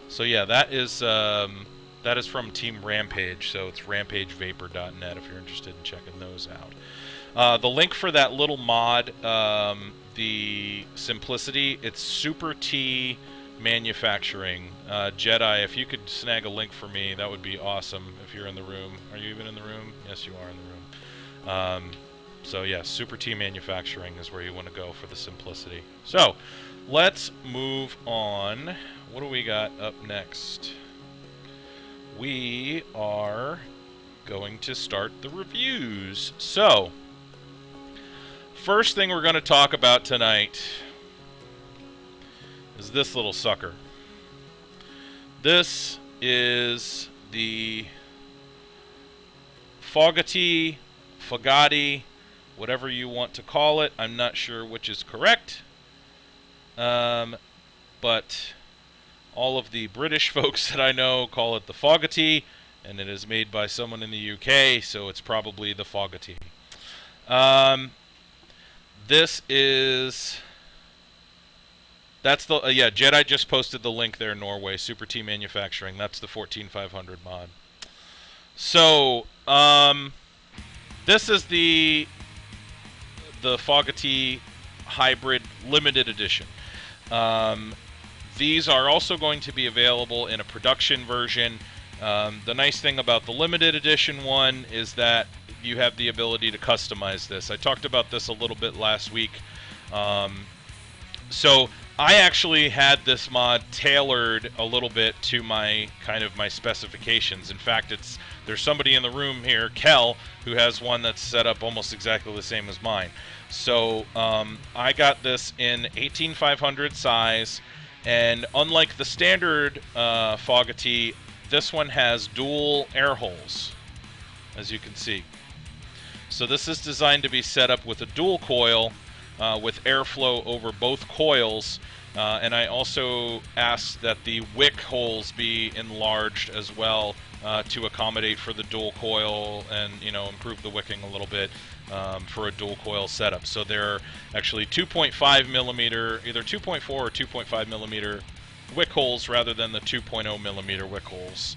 Speaker 1: So yeah, that is from Team Rampage. So it's rampagevapor.net if you're interested in checking those out. The link for that little mod, the Simplicity, it's Super T Manufacturing. Jedi, if you could snag a link for me, that would be awesome. If you're in the room, are you even in the room? Yes, you are in the room. So yeah, Super T Manufacturing is where you want to go for the Simplicity. So let's move on. What do we got up next? We are going to start the reviews. So, first thing we're going to talk about tonight is this little sucker. This is the Foggatti, whatever you want to call it. I'm not sure which is correct. But all of the British folks that I know call it the Foggatti, and it is made by someone in the UK, so it's probably the Foggatti. This is... That's the... yeah, Jedi just posted the link there, Norway, Super T Manufacturing. That's the 14500 mod. So, this is the Foggatti Hybrid Limited Edition. These are also going to be available in a production version. The nice thing about the limited edition one is that you have the ability to customize this. I talked about this a little bit last week. So I actually had this mod tailored a little bit to my my specifications. In fact, there's somebody in the room here, Kel, who has one that's set up almost exactly the same as mine. So I got this in 18500 size, and unlike the standard Foggatti, this one has dual air holes, as you can see. So this is designed to be set up with a dual coil with airflow over both coils, and I also asked that the wick holes be enlarged as well to accommodate for the dual coil and improve the wicking a little bit for a dual coil setup. So they're actually 2.5 millimeter, either 2.4 or 2.5 millimeter wick holes rather than the 2.0 millimeter wick holes.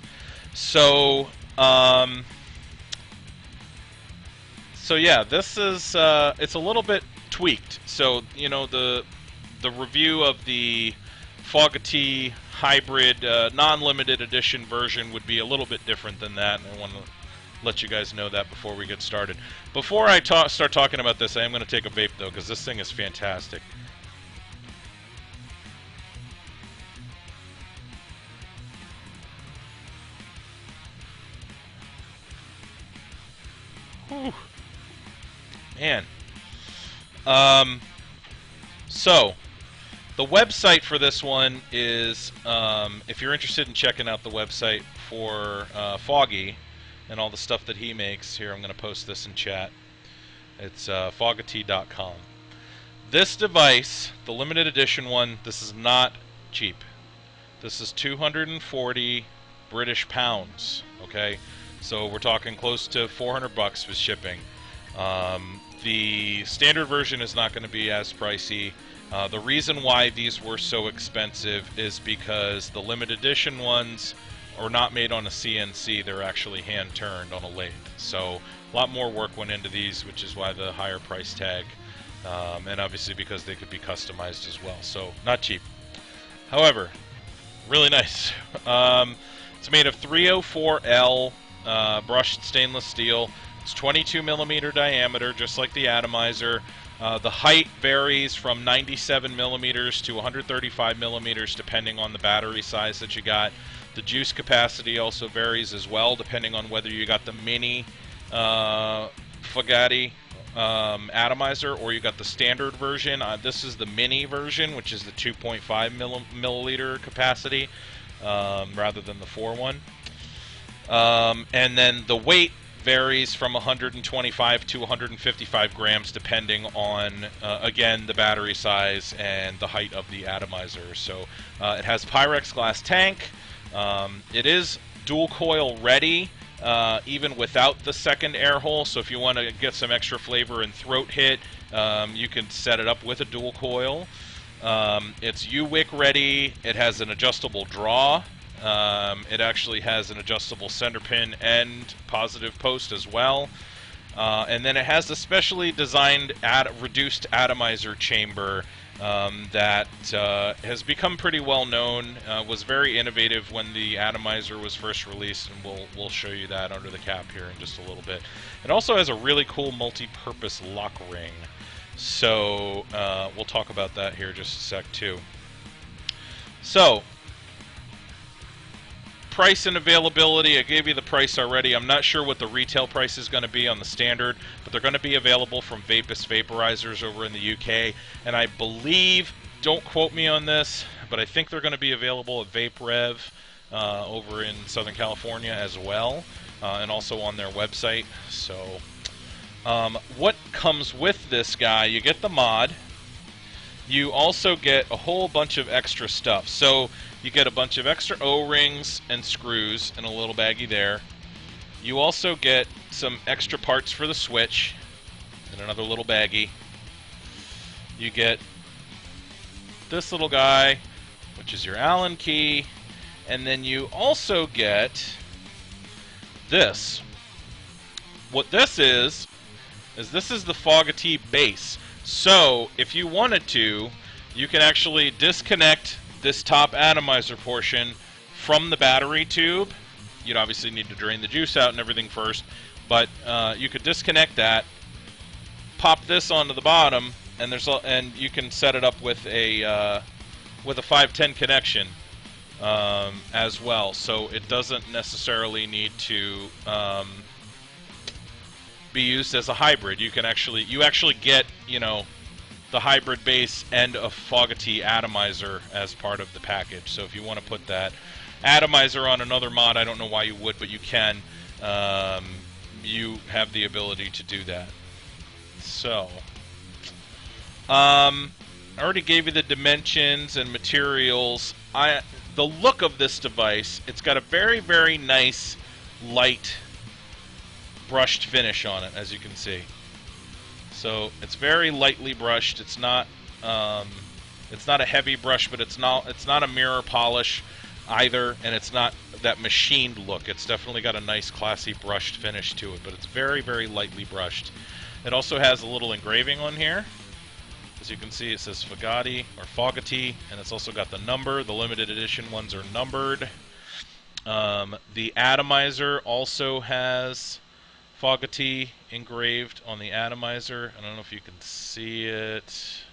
Speaker 1: So so yeah, this is it's a little bit tweaked. So the review of the Foggatti hybrid non-limited edition version would be a little bit different than that, and I want to let you guys know that before we get started. Before I start talking about this, I am going to take a vape though, because this thing is fantastic. Whew. Man. So, the website for this one is, if you're interested in checking out the website for FoGGy and all the stuff that he makes, here I'm going to post this in chat. It's foggatti.com. This device, the limited edition one, this is not cheap. This is 240 British pounds, okay? So we're talking close to 400 bucks with shipping. The standard version is not going to be as pricey. The reason why these were so expensive is because the limited edition ones are not made on a CNC, they're actually hand turned on a lathe. So a lot more work went into these, which is why the higher price tag, and obviously because they could be customized as well. So not cheap. However, really nice. It's made of 304L brushed stainless steel. It's 22 millimeter diameter, just like the atomizer. The height varies from 97 millimeters to 135 millimeters, depending on the battery size that you got. The juice capacity also varies as well, depending on whether you got the mini Foggatti atomizer or you got the standard version. This is the mini version, which is the 2.5 milliliter capacity, rather than the 4 and then the weight varies from 125 to 155 grams, depending on, again, the battery size and the height of the atomizer. So it has Pyrex glass tank. It is dual coil ready, even without the second air hole. So if you want to get some extra flavor and throat hit, you can set it up with a dual coil. It's U-wick ready. It has an adjustable draw. It actually has an adjustable center pin and positive post as well. And then it has a specially designed reduced atomizer chamber that has become pretty well known, was very innovative when the atomizer was first released, and we'll show you that under the cap here in just a little bit. It also has a really cool multi-purpose lock ring. So we'll talk about that here just a sec too. So, price and availability, I gave you the price already. I'm not sure what the retail price is going to be on the standard, but they're going to be available from Vapus Vaporizers over in the UK. And I believe, don't quote me on this, but I think they're going to be available at VapeRev over in Southern California as well, and also on their website. So, what comes with this guy? You get the mod. You also get a whole bunch of extra stuff. So you get a bunch of extra O-rings and screws in a little baggie there. You also get some extra parts for the switch in another little baggie. You get this little guy, which is your Allen key. And then you also get this. What this is this is the Foggatti base. So, if you wanted to, you can actually disconnect this top atomizer portion from the battery tube. You'd obviously need to drain the juice out and everything first, but you could disconnect that, pop this onto the bottom, and you can set it up with a with a 510 connection as well, so it doesn't necessarily need to be used as a hybrid. You actually get, you know, the hybrid base and a Foggatti atomizer as part of the package. So if you want to put that atomizer on another mod, I don't know why you would, but you can. You have the ability to do that. So, I already gave you the dimensions and materials. The look of this device, it's got a very, very nice light brushed finish on it, as you can see. So it's very lightly brushed. It's not a heavy brush, but it's not a mirror polish either, and it's not that machined look. It's definitely got a nice, classy brushed finish to it, but it's very, very lightly brushed. It also has a little engraving on here. As you can see, it says Foggatti or Foggatti, and it's also got the number. The limited edition ones are numbered. The atomizer also has Foggatti engraved on the atomizer. I don't know if you can see it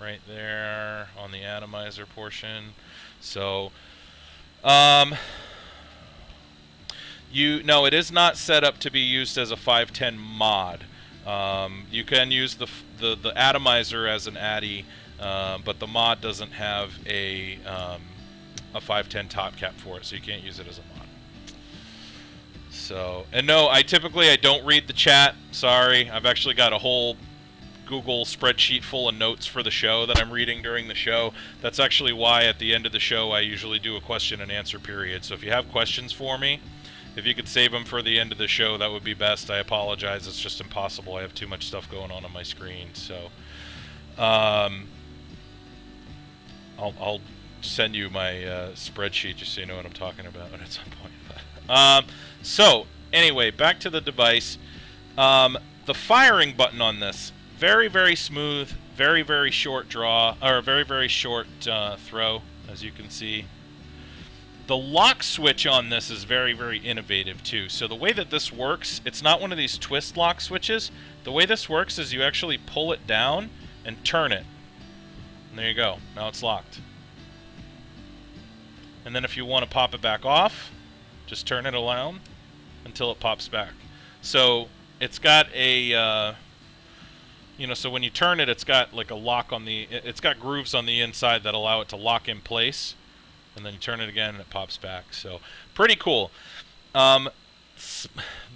Speaker 1: right there on the atomizer portion. So, no, it is not set up to be used as a 510 mod. You can use the atomizer as an addy, but the mod doesn't have a 510 top cap for it, so you can't use it as a mod. So, and no, I don't read the chat. Sorry, I've actually got a whole Google spreadsheet full of notes for the show that I'm reading during the show. That's actually why at the end of the show I usually do a question and answer period. So if you have questions for me, if you could save them for the end of the show, that would be best. I apologize, it's just impossible. I have too much stuff going on my screen. So, I'll send you my spreadsheet just so you know what I'm talking about at some point. So, anyway, back to the device. The firing button on this, very, very smooth, very, very short draw, or very, very short throw, as you can see. The lock switch on this is very, very innovative, too. So the way that this works, it's not one of these twist lock switches. The way this works is you actually pull it down and turn it. And there you go. Now it's locked. And then if you want to pop it back off, just turn it around until it pops back. So it's got a, so when you turn it, it's got like a lock on it's got grooves on the inside that allow it to lock in place. And then you turn it again and it pops back. So pretty cool. I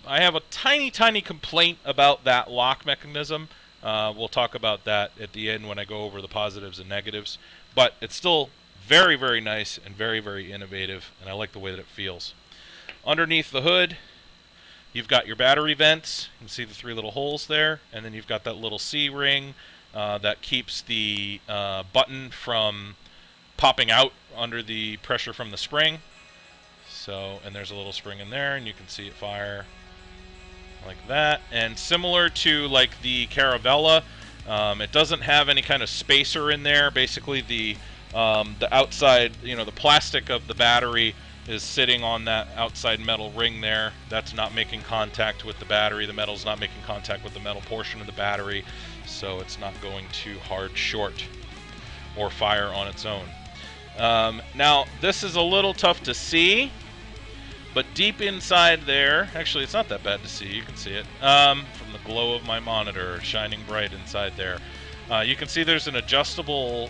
Speaker 1: have a tiny, tiny complaint about that lock mechanism. We'll talk about that at the end when I go over the positives and negatives. But it's still very, very nice and very, very innovative, and I like the way that it feels. Underneath the hood, you've got your battery vents. You can see the 3 little holes there, and then you've got that little C-ring that keeps the button from popping out under the pressure from the spring. So, and there's a little spring in there, and you can see it fire like that. And similar to like the Caravella, it doesn't have any kind of spacer in there. Basically, the outside, the plastic of the battery is sitting on that outside metal ring there. That's not making contact with the battery. The metal's not making contact with the metal portion of the battery, so it's not going to hard short or fire on its own. Now, this is a little tough to see, but deep inside there, actually it's not that bad to see, you can see it, from the glow of my monitor shining bright inside there. You can see there's an adjustable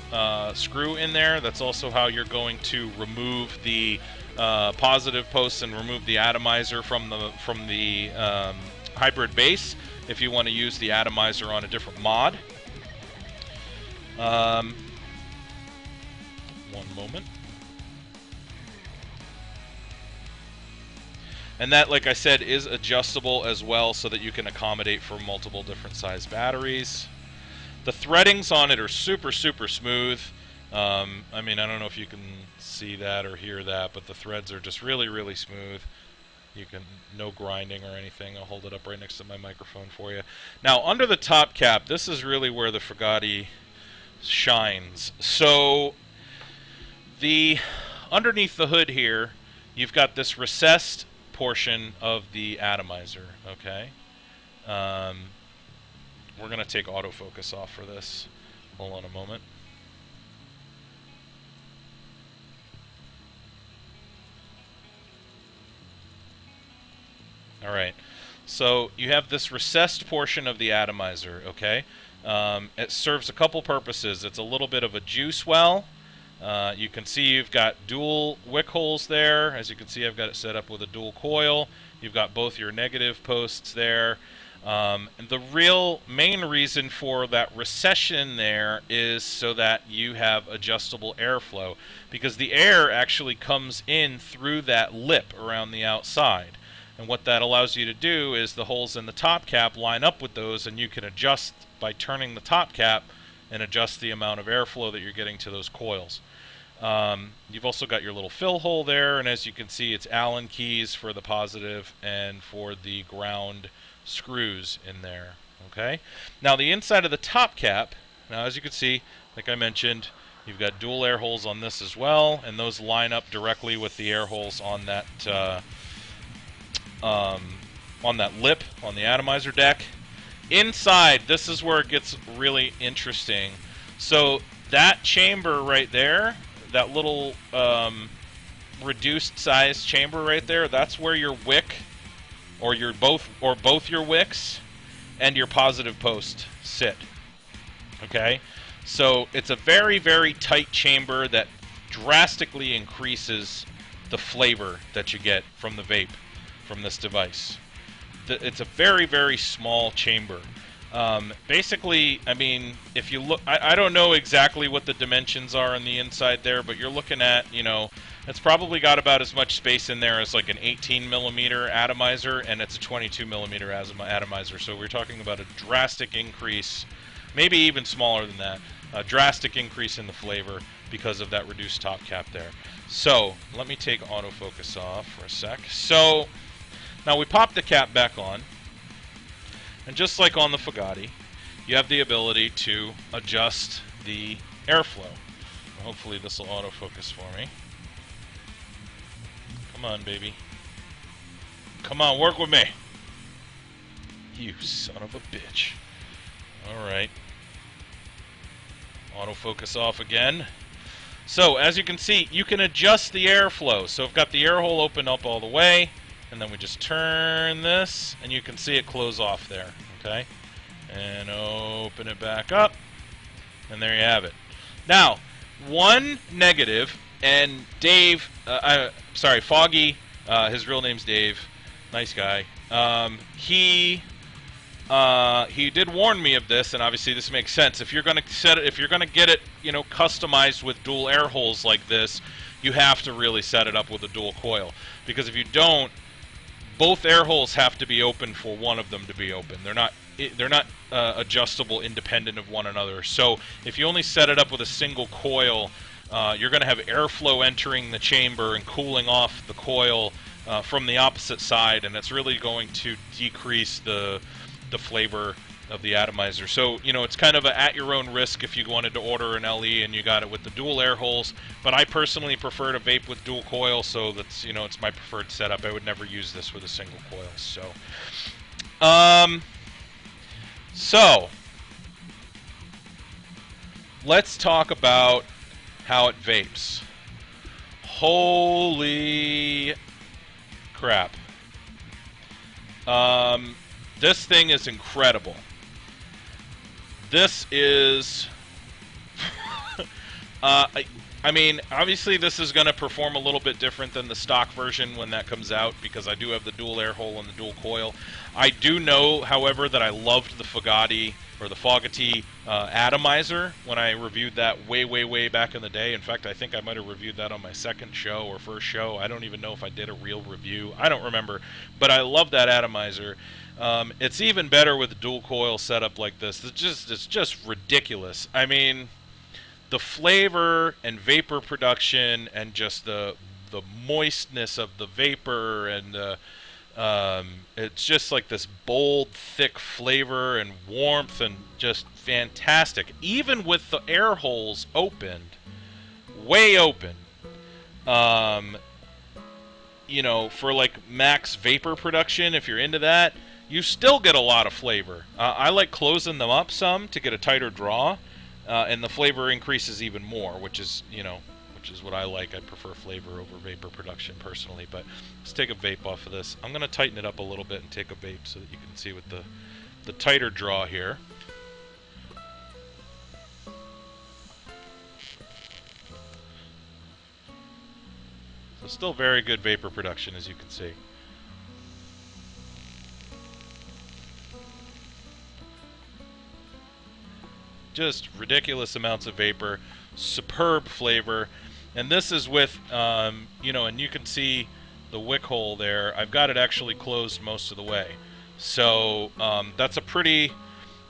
Speaker 1: screw in there. That's also how you're going to remove the positive posts and remove the atomizer from the hybrid base if you want to use the atomizer on a different mod. One moment. And that, like I said, is adjustable as well so that you can accommodate for multiple different size batteries. The threadings on it are super, super smooth. I mean, I don't know if you can see that or hear that, but the threads are just really, really smooth. You can, no grinding or anything. I'll hold it up right next to my microphone for you. Now, under the top cap, this is really where the Foggatti shines. So, underneath the hood here, you've got this recessed portion of the atomizer, okay? We're going to take autofocus off for this. Hold on a moment. All right. So you have this recessed portion of the atomizer, okay? It serves a couple purposes. It's a little bit of a juice well. You can see you've got dual wick holes there. As you can see, I've got it set up with a dual coil. You've got both your negative posts there. And the real main reason for that recession there is so that you have adjustable airflow, because the air actually comes in through that lip around the outside. And what that allows you to do is the holes in the top cap line up with those, and you can adjust by turning the top cap and adjust the amount of airflow that you're getting to those coils. You've also got your little fill hole there, and as you can see, it's Allen keys for the positive and for the ground screws in there. Okay. Now the inside of the top cap, now as you can see, like I mentioned, you've got dual air holes on this as well, and those line up directly with the air holes on that lip on the atomizer deck. Inside, this is where it gets really interesting. So that chamber right there, that little reduced size chamber right there, that's where your wick, or both your wicks and your positive post sit. Okay, so it's a very, very tight chamber that drastically increases the flavor that you get from the vape from this device. It's a very, very small chamber. Basically, I mean, if you look, I don't know exactly what the dimensions are on the inside there, but you're looking at, you know, it's probably got about as much space in there as like an 18 millimeter atomizer, and it's a 22 millimeter atomizer. So we're talking about a drastic increase, maybe even smaller than that, a drastic increase in the flavor because of that reduced top cap there. So let me take autofocus off for a sec. So now we pop the cap back on, and just like on the Foggatti, you have the ability to adjust the airflow. Hopefully this will autofocus for me. Come on, baby. Come on, work with me. You son of a bitch. Alright. Autofocus off again. So, as you can see, you can adjust the airflow. So I've got the air hole open up all the way, and then we just turn this, and you can see it close off there, okay? And open it back up, and there you have it. Now, one negative, and Dave, FoGGy, his real name's Dave, nice guy. He did warn me of this, and obviously this makes sense. If you're gonna get it, you know, customized with dual air holes like this, you have to really set it up with a dual coil, because if you don't, both air holes have to be open for one of them to be open. They're not adjustable independent of one another. So if you only set it up with a single coil, you're going to have airflow entering the chamber and cooling off the coil from the opposite side, and it's really going to decrease the flavor of the atomizer. So, you know, it's kind of at your own risk if you wanted to order an LE and you got it with the dual air holes, but I personally prefer to vape with dual coil, so that's, you know, it's my preferred setup. I would never use this with a single coil. So let's talk about how it vapes. Holy crap. This thing is incredible. This is... I mean, obviously this is going to perform a little bit different than the stock version when that comes out, because I do have the dual air hole and the dual coil. I do know, however, that I loved the Foggatti, or the Foggatti atomizer when I reviewed that way, way, way back in the day. In fact, I think I might have reviewed that on my second show or first show. I don't even know if I did a real review. I don't remember. But I love that atomizer. It's even better with a dual coil setup like this. It's just ridiculous. I mean, the flavor and vapor production and just the moistness of the vapor, and it's just like this bold, thick flavor and warmth, and just fantastic. Even with the air holes opened, way open, you know, for like max vapor production, if you're into that, you still get a lot of flavor. I like closing them up some to get a tighter draw, and the flavor increases even more, which is which is what I like. I prefer flavor over vapor production personally, but let's take a vape off of this. I'm going to tighten it up a little bit and take a vape so that you can see with the tighter draw here. So still very good vapor production, as you can see. Just ridiculous amounts of vapor, superb flavor, and this is with, you know, and you can see the wick hole there. I've got it actually closed most of the way. So that's a pretty,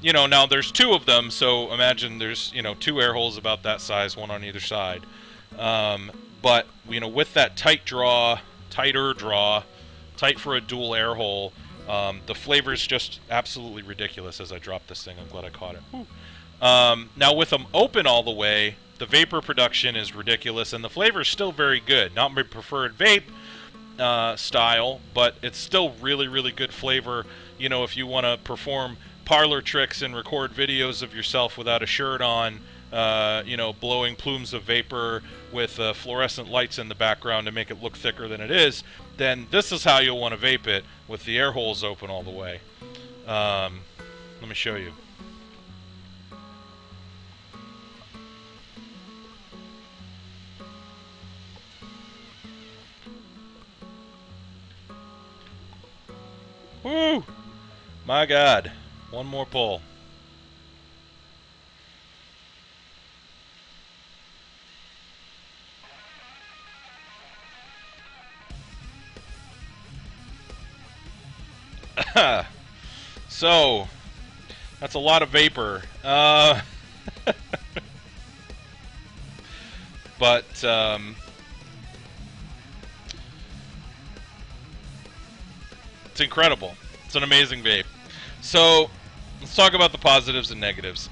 Speaker 1: you know, now there's two of them, so imagine there's, you know, two air holes about that size, one on either side. But, you know, with that tighter draw, tight for a dual air hole, the flavor's just absolutely ridiculous as I drop this thing. I'm glad I caught it. Whew. Now with them open all the way, the vapor production is ridiculous, and the flavor is still very good. Not my preferred vape style, but it's still really, really good flavor. You know, if you want to perform parlor tricks and record videos of yourself without a shirt on, you know, blowing plumes of vapor with fluorescent lights in the background to make it look thicker than it is, then this is how you'll want to vape it, with the air holes open all the way. Let me show you. Woo! My God. One more pull. So, that's a lot of vapor. But, it's incredible. It's an amazing vape. So, let's talk about the positives and negatives.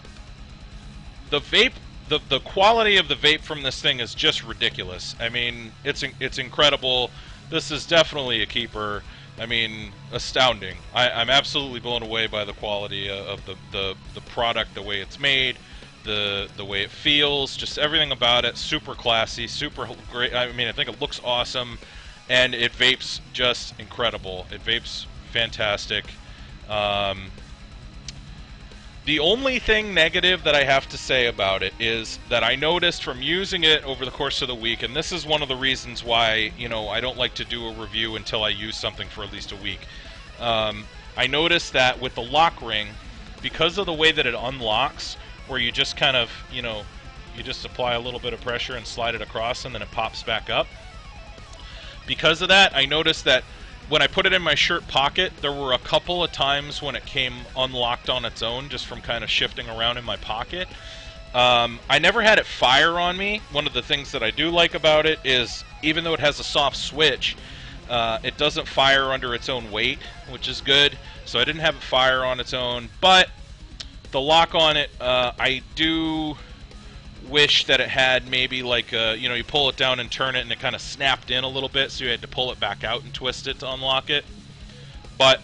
Speaker 1: The vape, the quality of the vape from this thing is just ridiculous. I mean, it's incredible. This is definitely a keeper. I mean, astounding. I'm absolutely blown away by the quality of the product, the way it's made, the way it feels, just everything about it. Super classy, super great. I mean, I think it looks awesome, and it vapes just incredible. It vapes fantastic. The only thing negative that I have to say about it is that I noticed from using it over the course of the week, and this is one of the reasons why, you know, I don't like to do a review until I use something for at least a week. I noticed that with the lock ring, because of the way that it unlocks, where you just kind of, you know, you just apply a little bit of pressure and slide it across and then it pops back up. Because of that, I noticed that when I put it in my shirt pocket, there were a couple of times when it came unlocked on its own just from kind of shifting around in my pocket. I never had it fire on me. One of the things that I do like about it is, even though it has a soft switch, it doesn't fire under its own weight, which is good. So I didn't have it fire on its own, but the lock on it, I do wish that it had maybe like you know, you pull it down and turn it and it kind of snapped in a little bit, so you had to pull it back out and twist it to unlock it. But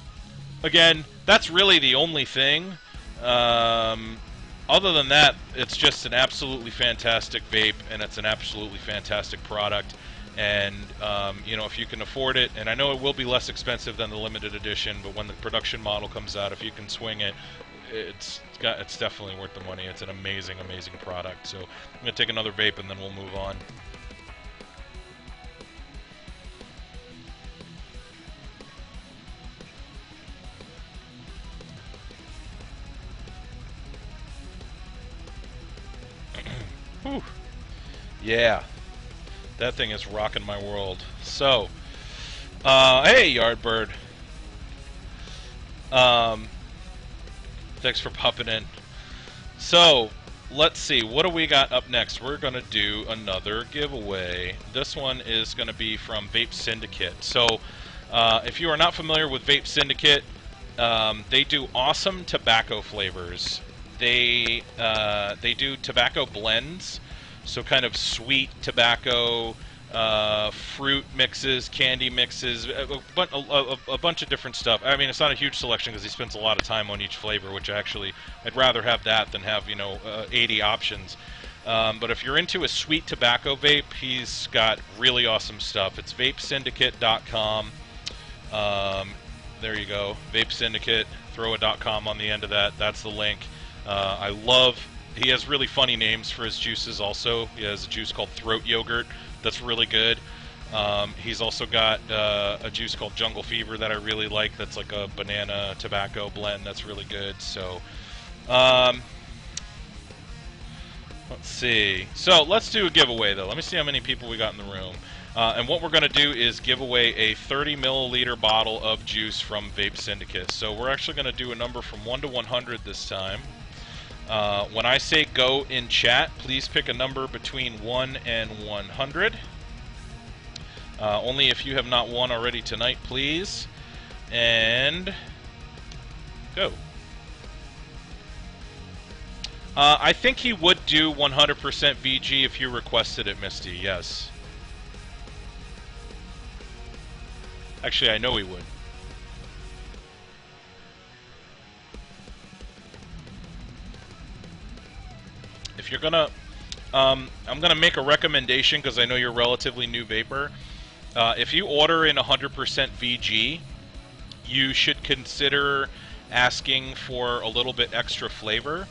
Speaker 1: again, that's really the only thing. Other than that, it's just an absolutely fantastic vape, and it's an absolutely fantastic product. And you know, if you can afford it, and I know it will be less expensive than the limited edition, but when the production model comes out, if you can swing it, it's definitely worth the money. It's an amazing, amazing product. So I'm gonna take another vape and then we'll move on. Whew. Yeah, that thing is rocking my world. So, hey, Yardbird. Thanks for popping in. So, let's see, what do we got up next? We're going to do another giveaway. This one is going to be from Vape Syndicate. So, if you are not familiar with Vape Syndicate, they do awesome tobacco flavors. They do tobacco blends, so kind of sweet tobacco, fruit mixes, candy mixes, a bunch of different stuff. I mean, it's not a huge selection because he spends a lot of time on each flavor, which I'd rather have that than have, you know, 80 options. But if you're into a sweet tobacco vape, he's got really awesome stuff. It's vapesyndicate.com. There you go, Vape Syndicate. Throw a .com on the end of that. That's the link. I love. He has really funny names for his juices. Also, he has a juice called Throat Yogurt that's really good. He's also got a juice called Jungle Fever that I really like. That's like a banana tobacco blend. That's really good. So, let's see. So let's do a giveaway though. Let me see how many people we got in the room. And what we're going to do is give away a 30 milliliter bottle of juice from Vape Syndicate. So we're actually going to do a number from 1 to 100 this time. When I say go in chat, please pick a number between 1 and 100. Only if you have not won already tonight, please. And go. I think he would do 100% VG if you requested it, Misty. Yes. Actually, I know he would. If you're gonna, I'm gonna make a recommendation because I know you're a relatively new vapor. If you order in 100% VG, you should consider asking for a little bit extra flavor,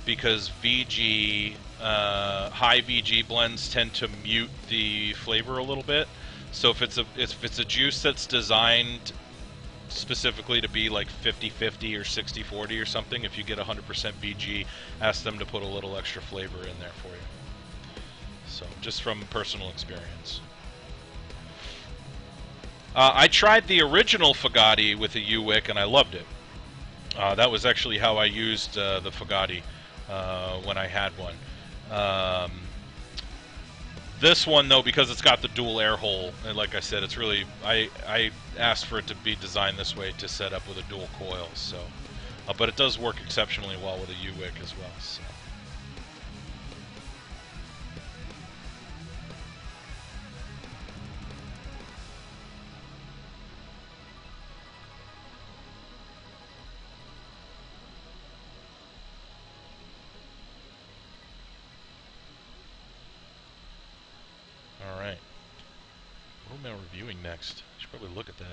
Speaker 1: because VG, high VG blends tend to mute the flavor a little bit. So if it's a juice that's designed specifically to be like 50-50 or 60-40 or something, if you get 100% VG, ask them to put a little extra flavor in there for you. So just from personal experience. I tried the original Foggatti with a U-Wick and I loved it. That was actually how I used the Foggatti when I had one. This one, though, because it's got the dual air hole, and like I said, it's really, I asked for it to be designed this way to set up with a dual coil, so, but it does work exceptionally well with a U-Wick as well, so. Alright. What am I reviewing next? I should probably look at that.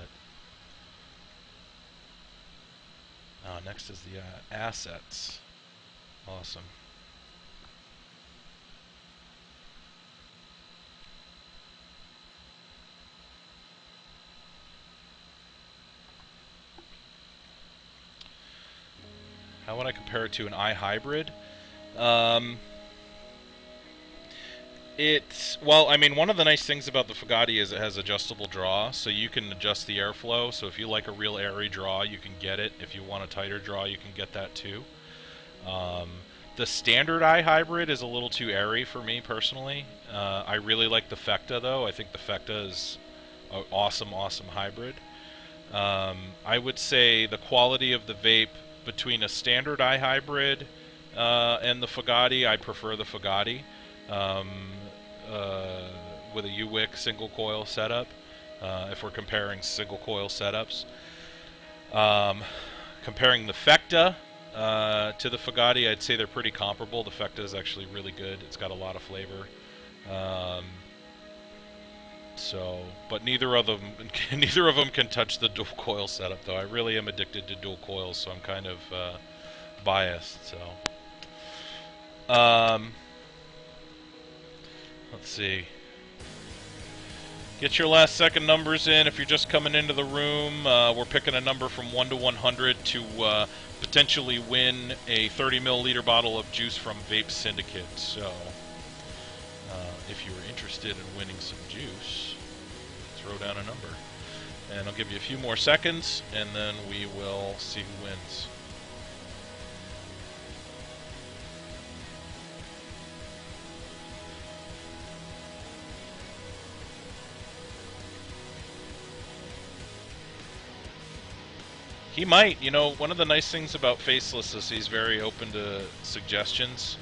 Speaker 1: Next is the assets. Awesome. How would I compare it to an iHybrid? Well, I mean, one of the nice things about the Foggatti is it has adjustable draw, so you can adjust the airflow. So if you like a real airy draw, you can get it. If you want a tighter draw, you can get that too. The standard iHybrid is a little too airy for me personally. I really like the FoGGy though. I think the FoGGy is an awesome, awesome hybrid. I would say the quality of the vape between a standard iHybrid and the Foggatti, I prefer the Foggatti. With a U-Wick single coil setup, if we're comparing single coil setups. Comparing the FoGGy to the Foggatti, I'd say they're pretty comparable. The FoGGy is actually really good. It's got a lot of flavor. But neither of them can touch the dual coil setup, though. I really am addicted to dual coils, so I'm kind of biased. So, let's see. Get your last second numbers in if you're just coming into the room. We're picking a number from 1 to 100 to potentially win a 30 milliliter bottle of juice from Vape Syndicate. So, if you're interested in winning some juice, throw down a number. And I'll give you a few more seconds, and then we will see who wins. He might. You know, one of the nice things about Faceless is he's very open to suggestions.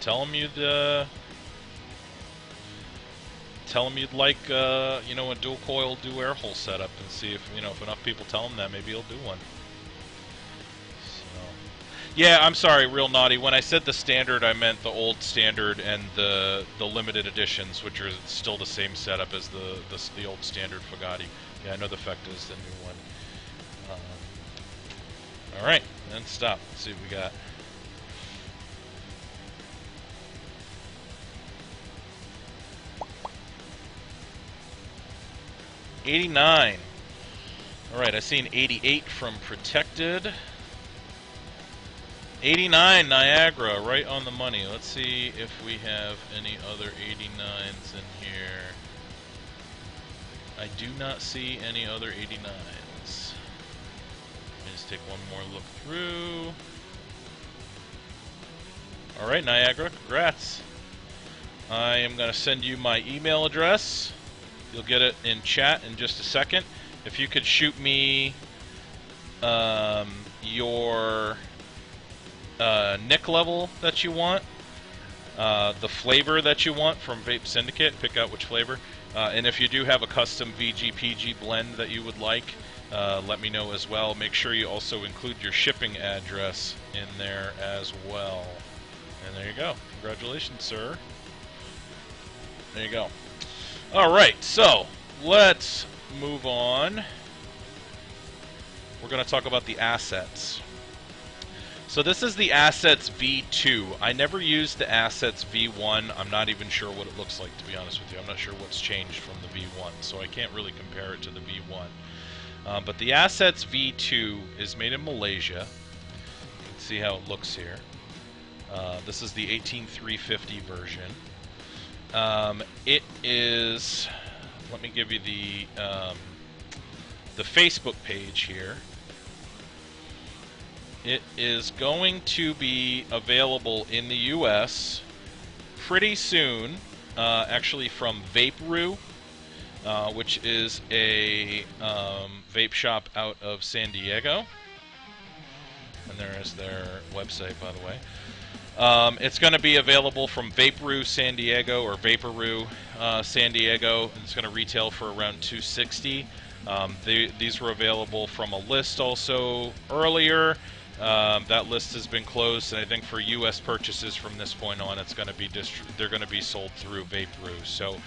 Speaker 1: Tell him you'd like, you know, a dual coil, dual air hole setup, and see if, you know, if enough people tell him that, maybe he'll do one. So, Yeah, I'm sorry, real naughty. When I said the standard, I meant the old standard and the limited editions, which are still the same setup as the old standard Foggatti. Yeah, I know the Fecta is the new one. All right, then stop. Let's see what we got. $89. All right, I see an 88 from Protected. 89 Niagara, right on the money. Let's see if we have any other 89s in here. I do not see any other 89s. Let me just take one more look through. All right, Niagara, congrats. I am going to send you my email address. You'll get it in chat in just a second. If you could shoot me your nick level that you want, the flavor that you want from Vape Syndicate, pick out which flavor, and if you do have a custom VG-PG blend that you would like, let me know as well. Make sure you also include your shipping address in there as well. And there you go. Congratulations, sir. There you go. Alright, so let's move on. We're going to talk about the assets. So this is the Assets V2. I never used the Assets V1. I'm not even sure what it looks like, to be honest with you. I'm not sure what's changed from the V1, so I can't really compare it to the V1. But the Assets V2 is made in Malaysia. You can see how it looks here. This is the 18350 version. It is, let me give you the Facebook page here. It is going to be available in the US pretty soon, actually from Vaporoo, which is a vape shop out of San Diego. And there is their website, by the way. It's going to be available from Vaporoo San Diego or Vaporoo San Diego, and it's going to retail for around $260. These were available from a list also earlier. That list has been closed, and I think for U.S. purchases from this point on, it's going to be they're going to be sold through Vaporoo. So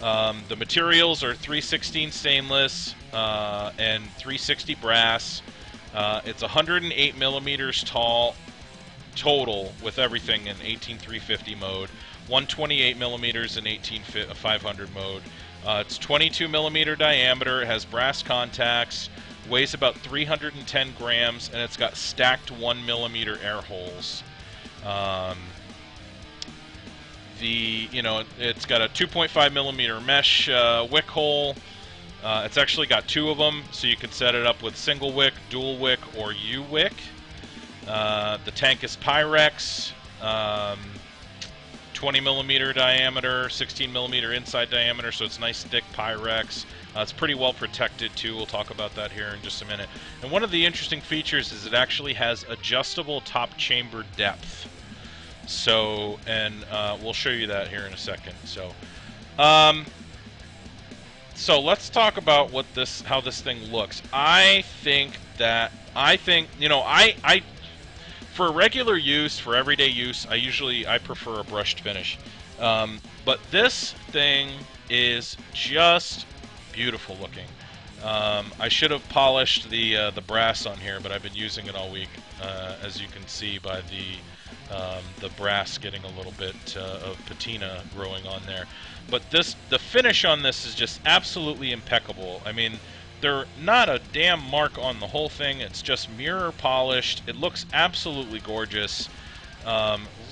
Speaker 1: the materials are 316 stainless and 360 brass. It's 108 millimeters tall. Total with everything in 18350 mode, 128 millimeters in 18500 mode. It's 22 millimeter diameter. It has brass contacts, weighs about 310 grams, and it's got stacked 1 millimeter air holes. It's got a 2.5 millimeter mesh wick hole. It's actually got two of them, so you can set it up with single wick, dual wick, or U wick. The tank is Pyrex, 20 millimeter diameter, 16 millimeter inside diameter, so it's nice thick Pyrex. It's pretty well protected too. We'll talk about that here in just a minute. And one of the interesting features is it actually has adjustable top chamber depth. So, and we'll show you that here in a second. So let's talk about how this thing looks. I think, for regular use, for everyday use, I prefer a brushed finish. But this thing is just beautiful looking. I should have polished the brass on here, but I've been using it all week, as you can see by the brass getting a little bit of patina growing on there. But the finish on this is just absolutely impeccable. I mean, there's not a damn mark on the whole thing. It's just mirror polished. It looks absolutely gorgeous.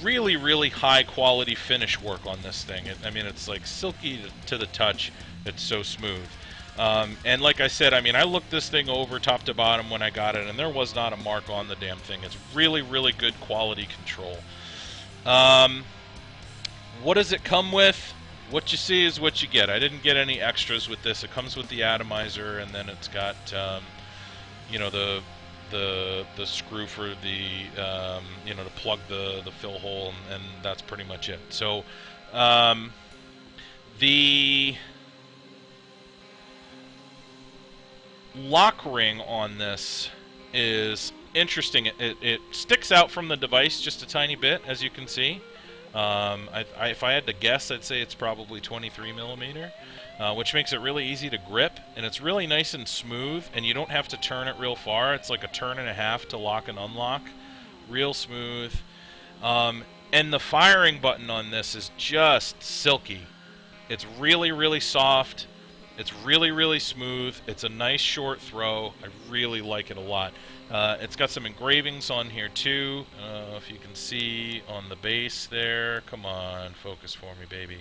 Speaker 1: Really, really high quality finish work on this thing. I mean, it's like silky to the touch. It's so smooth. And like I said, I mean, I looked this thing over top to bottom when I got it, and there was not a mark on the damn thing. It's really, really good quality control. What does it come with? What you see is what you get. I didn't get any extras with this. It comes with the atomizer, and then it's got, the screw for the, to plug the fill hole, and that's pretty much it. So, the lock ring on this is interesting. It sticks out from the device just a tiny bit, as you can see. If I had to guess, I'd say it's probably 23 millimeter, which makes it really easy to grip, and it's really nice and smooth, and you don't have to turn it real far. It's like a turn and a half to lock and unlock. Real smooth. And the firing button on this is just silky. It's really, really soft. It's really, really smooth. It's a nice short throw. I really like it a lot. It's got some engravings on here too. If you can see on the base there. Come on, focus for me, baby.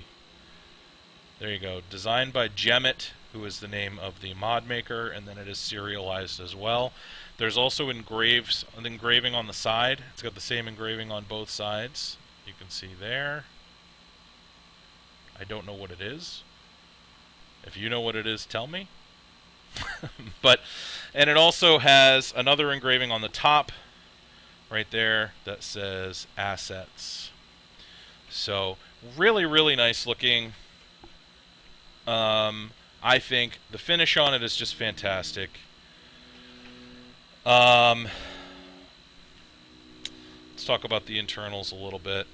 Speaker 1: There you go. Designed by Jemit, who is the name of the mod maker, and then it is serialized as well. There's also an engraving on the side. It's got the same engraving on both sides. You can see there. I don't know what it is. If you know what it is, tell me. And it also has another engraving on the top right there that says assets. So really, really nice looking. I think the finish on it is just fantastic. Let's talk about the internals a little bit.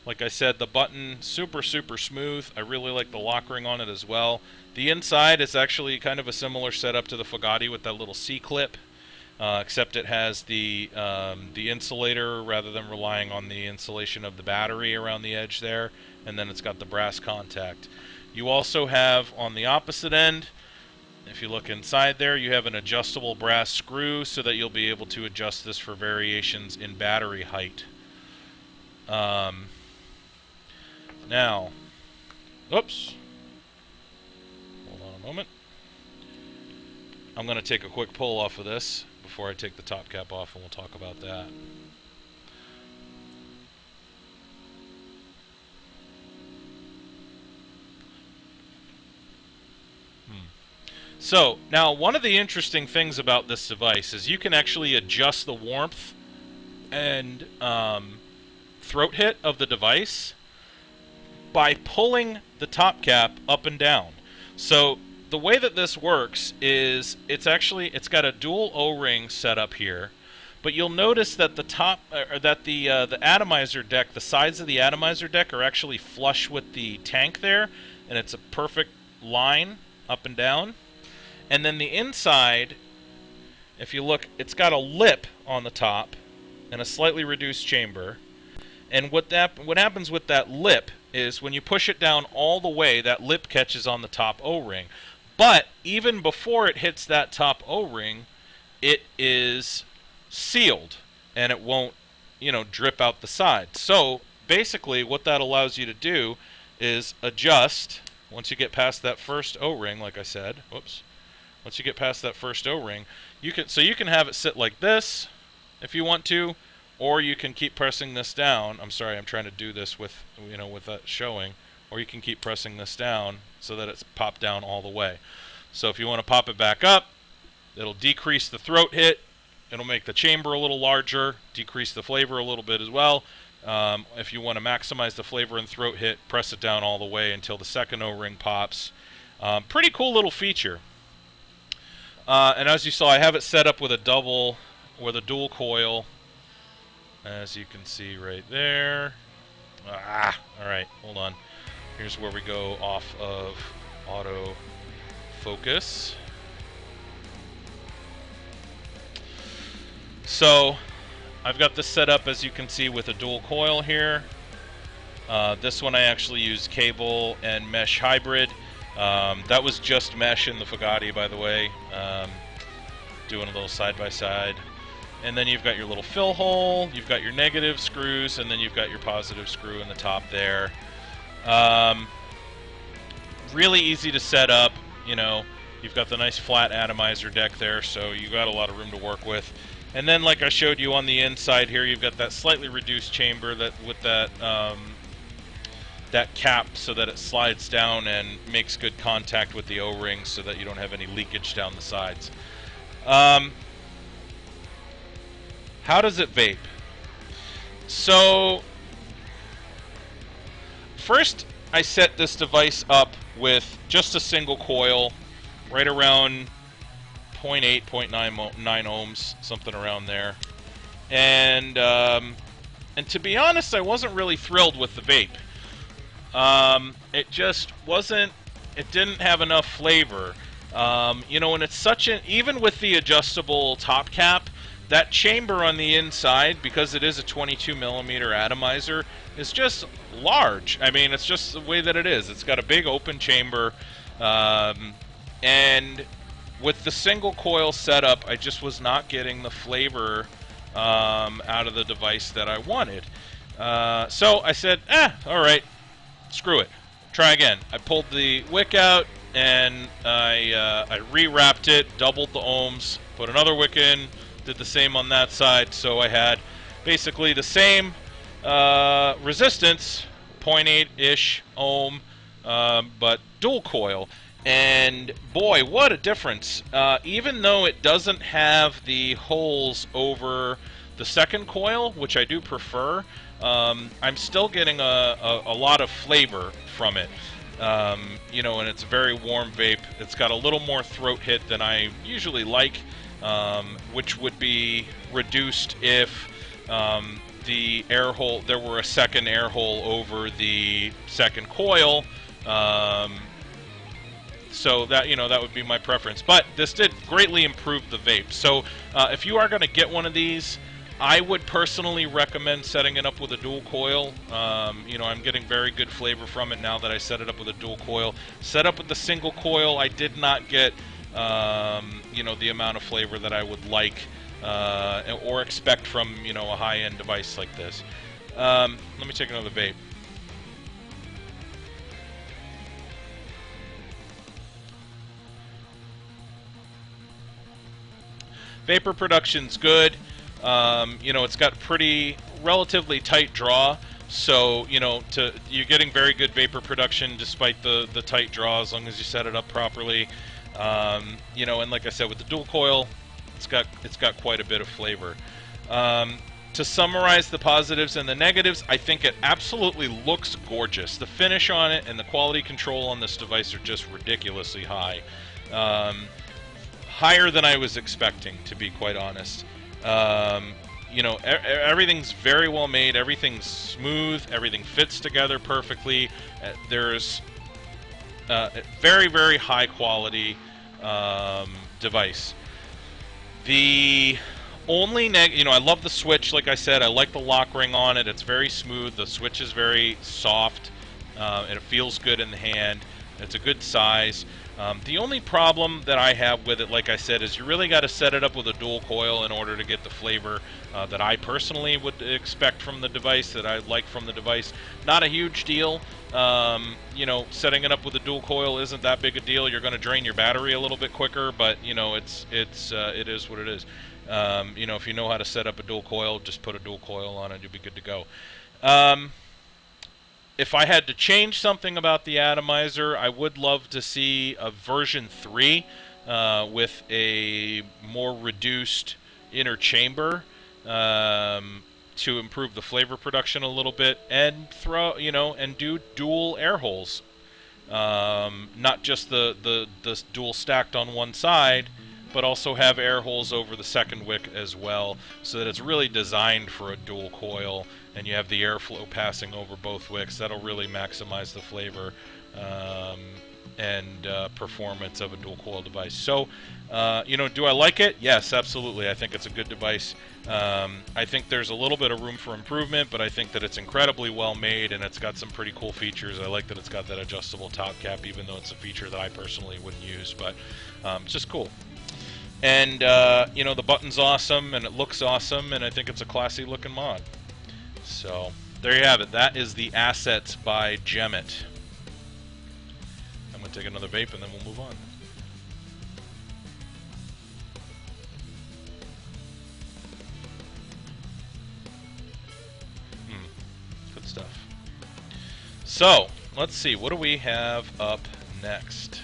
Speaker 1: Like I said, the button, super, super smooth. I really like the lock ring on it as well. The inside is actually kind of a similar setup to the Foggatti with that little C-clip, except it has the insulator rather than relying on the insulation of the battery around the edge there, and then it's got the brass contact. You also have, on the opposite end, if you look inside there, you have an adjustable brass screw so that you'll be able to adjust this for variations in battery height. Now, oops, hold on a moment. I'm going to take a quick pull off of this before I take the top cap off, and we'll talk about that. So, now one of the interesting things about this device is you can actually adjust the warmth and throat hit of the device by pulling the top cap up and down. So the way that this works is it's got a dual O-ring set up here, but you'll notice that the atomizer deck, the sides of the atomizer deck are actually flush with the tank there, and it's a perfect line up and down. And then the inside, if you look, it's got a lip on the top and a slightly reduced chamber. And what happens with that lip is when you push it down all the way, that lip catches on the top O-ring. But even before it hits that top O-ring, it is sealed and it won't, drip out the side. So basically what that allows you to do is adjust once you get past that first O-ring, like I said. Whoops. Once you get past that first O-ring, you can have it sit like this if you want to, or you can keep pressing this down. I'm sorry, I'm trying to do this with that showing. Or you can keep pressing this down so that it's popped down all the way. So if you want to pop it back up, it'll decrease the throat hit. It'll make the chamber a little larger, decrease the flavor a little bit as well. If you want to maximize the flavor and throat hit, press it down all the way until the second O-ring pops. Pretty cool little feature. And as you saw, I have it set up with a dual coil, as you can see right there. Alright, hold on. Here's where we go off of auto focus. So, I've got this set up, as you can see, with a dual coil here. This one I actually use cable and mesh hybrid. That was just mesh in the Foggatti, by the way. Doing a little side-by-side. And then you've got your little fill hole, you've got your negative screws, and then you've got your positive screw in the top there. Really easy to set up, You've got the nice flat atomizer deck there, so you got a lot of room to work with. And then, like I showed you on the inside here, you've got that slightly reduced chamber with that cap so that it slides down and makes good contact with the O-ring so that you don't have any leakage down the sides. How does it vape? So, first I set this device up with just a single coil right around 0.8, 0.9 ohms, something around there. And to be honest, I wasn't really thrilled with the vape. It just wasn't, it didn't have enough flavor. You know, and it's such an, even with the adjustable top cap, that chamber on the inside, because it is a 22 millimeter atomizer, is just large. I mean, it's just the way that it is. It's got a big open chamber, and with the single coil setup, I just was not getting the flavor out of the device that I wanted. So I said, all right, screw it. Try again. I pulled the wick out, and I rewrapped it, doubled the ohms, put another wick in, did the same on that side, so I had basically the same resistance, 0.8-ish ohm, but dual coil. And boy, what a difference. Even though it doesn't have the holes over the second coil, which I do prefer, I'm still getting a lot of flavor from it. You know, and it's a very warm vape. It's got a little more throat hit than I usually like, which would be reduced if the air hole, there were a second air hole over the second coil. So that, you know, that would be my preference. But this did greatly improve the vape. So if you are going to get one of these, I would personally recommend setting it up with a dual coil. You know, I'm getting very good flavor from it now that I set it up with a dual coil. Set up with the single coil, I did not get, you know, the amount of flavor that I would like or expect from, you know, a high-end device like this. Let me take another vape. Vapor production's good. You know, it's got pretty relatively tight draw, so you know, you're getting very good vapor production despite the tight draw, as long as you set it up properly. You know, and like I said, with the dual coil, it's got quite a bit of flavor. To summarize the positives and the negatives, I think it absolutely looks gorgeous. The finish on it and the quality control on this device are just ridiculously high. Higher than I was expecting, to be quite honest. You know, everything's very well made, everything's smooth, everything fits together perfectly. There's a very, very high quality device. The only you know, I love the switch, like I said. I like the lock ring on it. It's very smooth. The switch is very soft, and it feels good in the hand. It's a good size. The only problem that I have with it, like I said, is you really got to set it up with a dual coil in order to get the flavor that I personally would expect from the device, that I like from the device. Not a huge deal. You know, setting it up with a dual coil isn't that big a deal. You're going to drain your battery a little bit quicker, but you know, it is what it is. You know, if you know how to set up a dual coil, just put a dual coil on it, you'll be good to go. If I had to change something about the atomizer, I would love to see a version 3 with a more reduced inner chamber to improve the flavor production a little bit, and and do dual air holes, not just the dual stacked on one side, but also have air holes over the second wick as well, so that it's really designed for a dual coil, and you have the airflow passing over both wicks. That'll really maximize the flavor and performance of a dual coil device. So, you know, do I like it? Yes, absolutely. I think it's a good device. I think there's a little bit of room for improvement, but I think that it's incredibly well made, and it's got some pretty cool features. I like that it's got that adjustable top cap, even though it's a feature that I personally wouldn't use, but it's just cool. And, you know, the button's awesome, and it looks awesome, and I think it's a classy looking mod. So, there you have it. That is the Assets by Jemit. I'm going to take another vape, and then we'll move on. Good stuff. So, let's see. What do we have up next?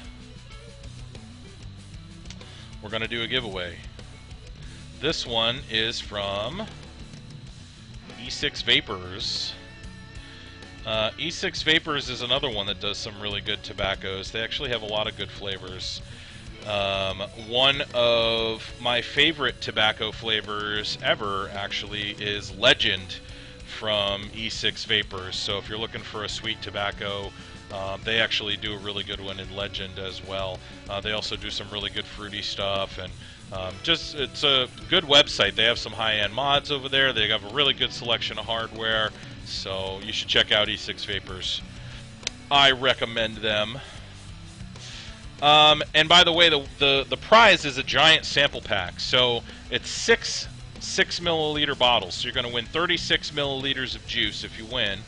Speaker 1: We're going to do a giveaway. This one is from E6 Vapors. E6 Vapors is another one that does some really good tobaccos. They actually have a lot of good flavors. One of my favorite tobacco flavors ever, actually, is Legend from E6 Vapors. So if you're looking for a sweet tobacco, they actually do a really good one in Legend as well. They also do some really good fruity stuff, and just it's a good website. They have some high-end mods over there. They have a really good selection of hardware, so you should check out E6 Vapors. I recommend them. And by the way, the prize is a giant sample pack. So it's six 6 milliliter bottles. So you're going to win 36 milliliters of juice if you win.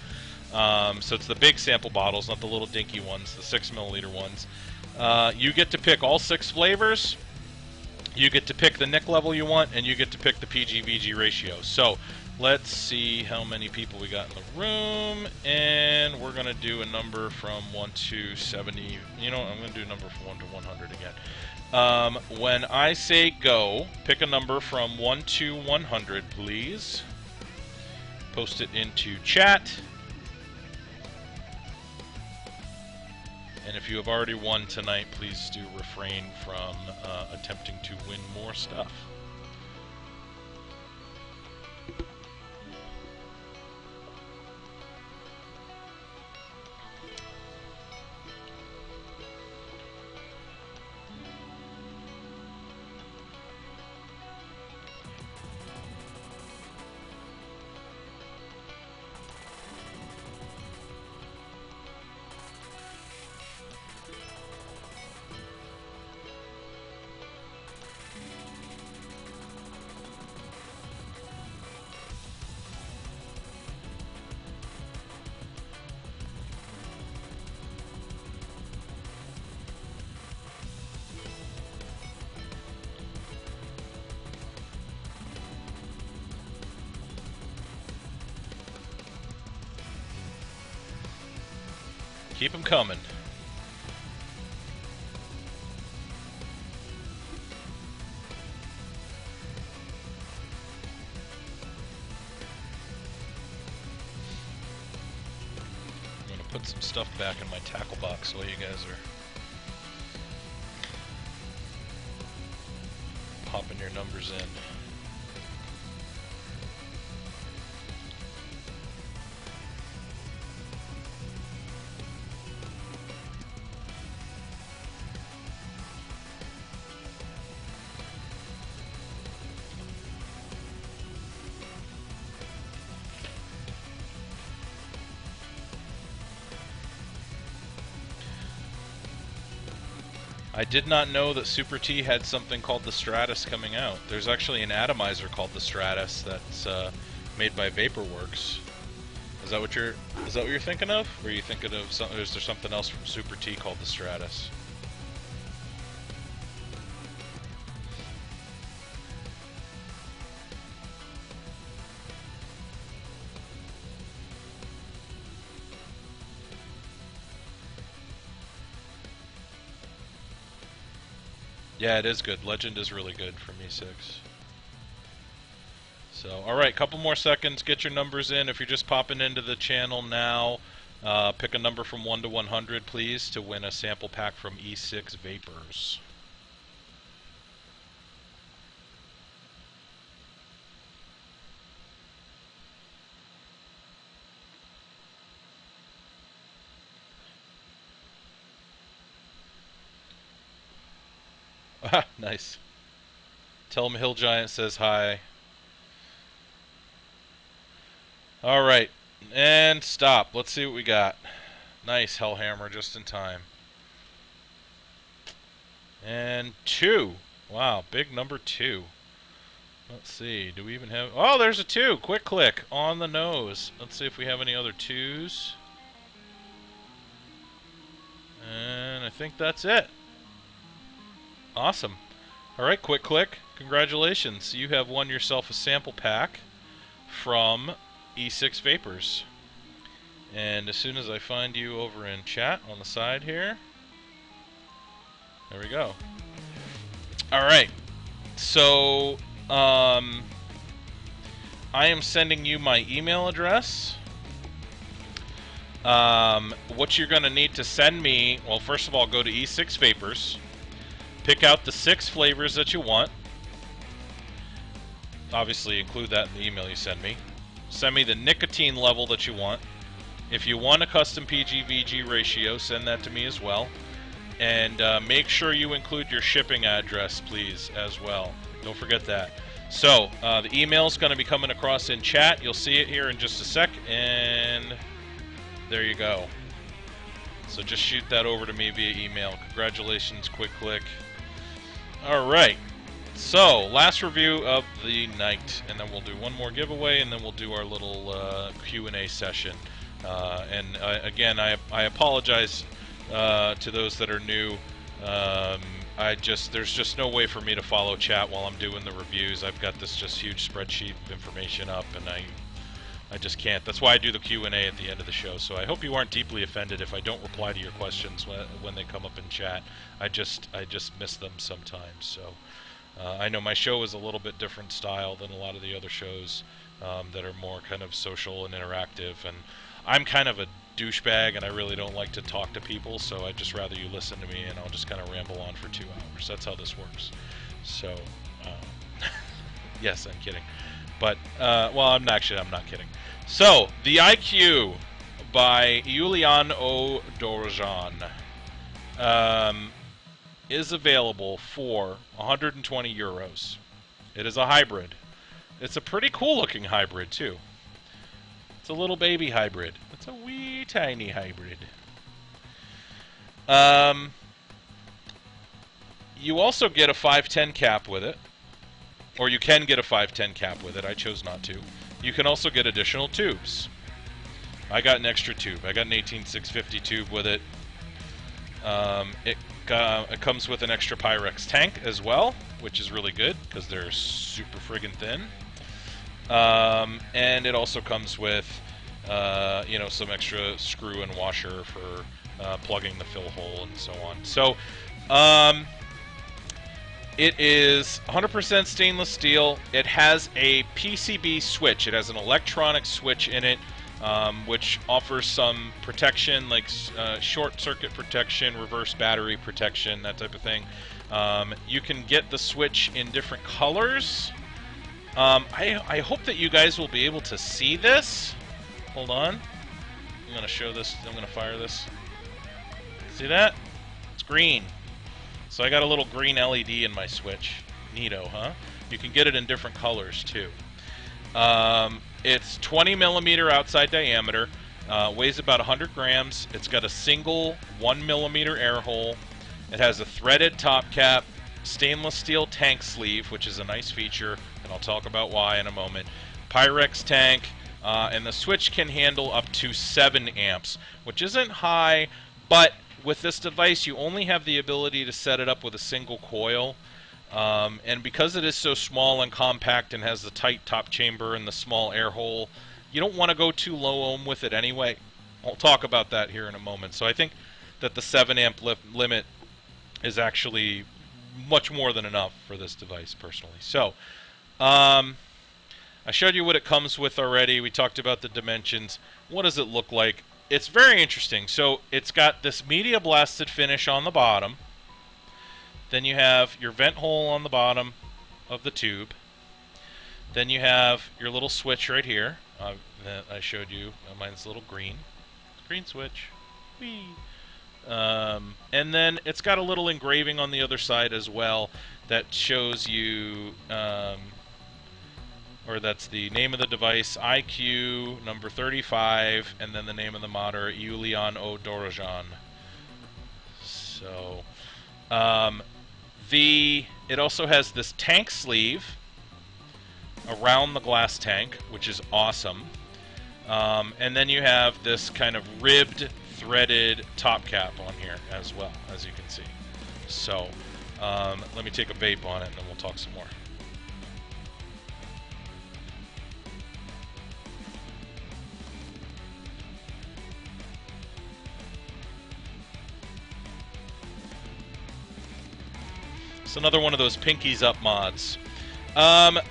Speaker 1: So it's the big sample bottles, not the little dinky ones, the 6 milliliter ones. You get to pick all 6 flavors. You get to pick the nic level you want, and you get to pick the PG-VG ratio. So let's see how many people we got in the room, and we're going to do a number from 1 to 70. You know what? I'm going to do a number from 1 to 100 again. When I say go, pick a number from 1 to 100, please. Post it into chat. And if you have already won tonight, please do refrain from attempting to win more stuff. Keep them coming. I'm going to put some stuff back in my tackle box while you guys are popping your numbers in. I did not know that Super T had something called the Stratus coming out. There's actually an atomizer called the Stratus that's made by Vaporworks. Is that what you're thinking of? Or are you thinking of something? Is there something else from Super T called the Stratus? Yeah, it is good. Legend is really good from E6. So, alright, couple more seconds. Get your numbers in. If you're just popping into the channel now, pick a number from 1 to 100, please, to win a sample pack from E6 Vapors. Nice. Tell him Hill Giant says hi. Alright. And stop. Let's see what we got. Nice, Hellhammer, just in time. And 2. Wow, big number 2. Let's see. Do we even have... Oh, there's a 2. Quick click on the nose. Let's see if we have any other 2s. And I think that's it. Awesome. Alright, quick click. Congratulations. You have won yourself a sample pack from E6 Vapors. And as soon as I find you over in chat on the side here, there we go. Alright. So, I am sending you my email address. What you're going to need to send me, well, first of all, go to E6 Vapors. Pick out the 6 flavors that you want. Obviously, include that in the email you send me. Send me the nicotine level that you want. If you want a custom PG-VG ratio, send that to me as well. And make sure you include your shipping address, please, as well. Don't forget that. So, the email is going to be coming across in chat. You'll see it here in just a sec, and there you go. So just shoot that over to me via email. Congratulations, Quick Click. All right. So, last review of the night, and then we'll do one more giveaway, and then we'll do our little Q&A session. Again, I apologize to those that are new. There's just no way for me to follow chat while I'm doing the reviews. I've got this just huge spreadsheet of information up, and I just can't. That's why I do the Q&A at the end of the show. So I hope you aren't deeply offended if I don't reply to your questions when they come up in chat. I just miss them sometimes. So I know my show is a little bit different style than a lot of the other shows that are more kind of social and interactive, and I'm kind of a douchebag, and I really don't like to talk to people, so I'd just rather you listen to me, and I'll just kind of ramble on for 2 hours. That's how this works. So, yes, I'm kidding. But, well, I'm not kidding. So, the IQ by Iulian O, Dorojan is available for 120 euros. It is a hybrid. It's a pretty cool-looking hybrid, too. It's a little baby hybrid. It's a wee tiny hybrid. You also get a 510 cap with it. Or you can get a 510 cap with it. I chose not to. You can also get additional tubes. I got an extra tube. I got an 18650 tube with it. It comes with an extra Pyrex tank as well, which is really good because they're super friggin' thin. And it also comes with, you know, some extra screw and washer for plugging the fill hole and so on. So, it is 100% stainless steel. It has a PCB switch. It has an electronic switch in it, which offers some protection, like short circuit protection, reverse battery protection, that type of thing. You can get the switch in different colors. I hope that you guys will be able to see this. Hold on. I'm going to show this. I'm going to fire this. See that? It's green. So I got a little green LED in my switch. Neato, huh? You can get it in different colors, too. It's 20 millimeter outside diameter. Weighs about 100 grams. It's got a single 1 millimeter air hole. It has a threaded top cap, stainless steel tank sleeve, which is a nice feature, and I'll talk about why in a moment. Pyrex tank, and the switch can handle up to 7 amps, which isn't high, but with this device you only have the ability to set it up with a single coil, and because it is so small and compact and has the tight top chamber and the small air hole, you don't want to go too low ohm with it anyway. I'll talk about that here in a moment. So I think that the 7 amp limit is actually much more than enough for this device personally. So I showed you what it comes with already. We talked about the dimensions. What does it look like? It's very interesting. So it's got this media blasted finish on the bottom. Then you have your vent hole on the bottom of the tube. Then you have your little switch right here that I showed you. Mine's a little green. Green switch. Whee! And then it's got a little engraving on the other side as well that shows you, or that's the name of the device, IQ number 35, and then the name of the modder, Iulian O, Dorojan. So, it also has this tank sleeve around the glass tank, which is awesome. And then you have this kind of ribbed, threaded top cap on here as well, as you can see. So, let me take a vape on it, and then we'll talk some more. It's another one of those pinkies up mods.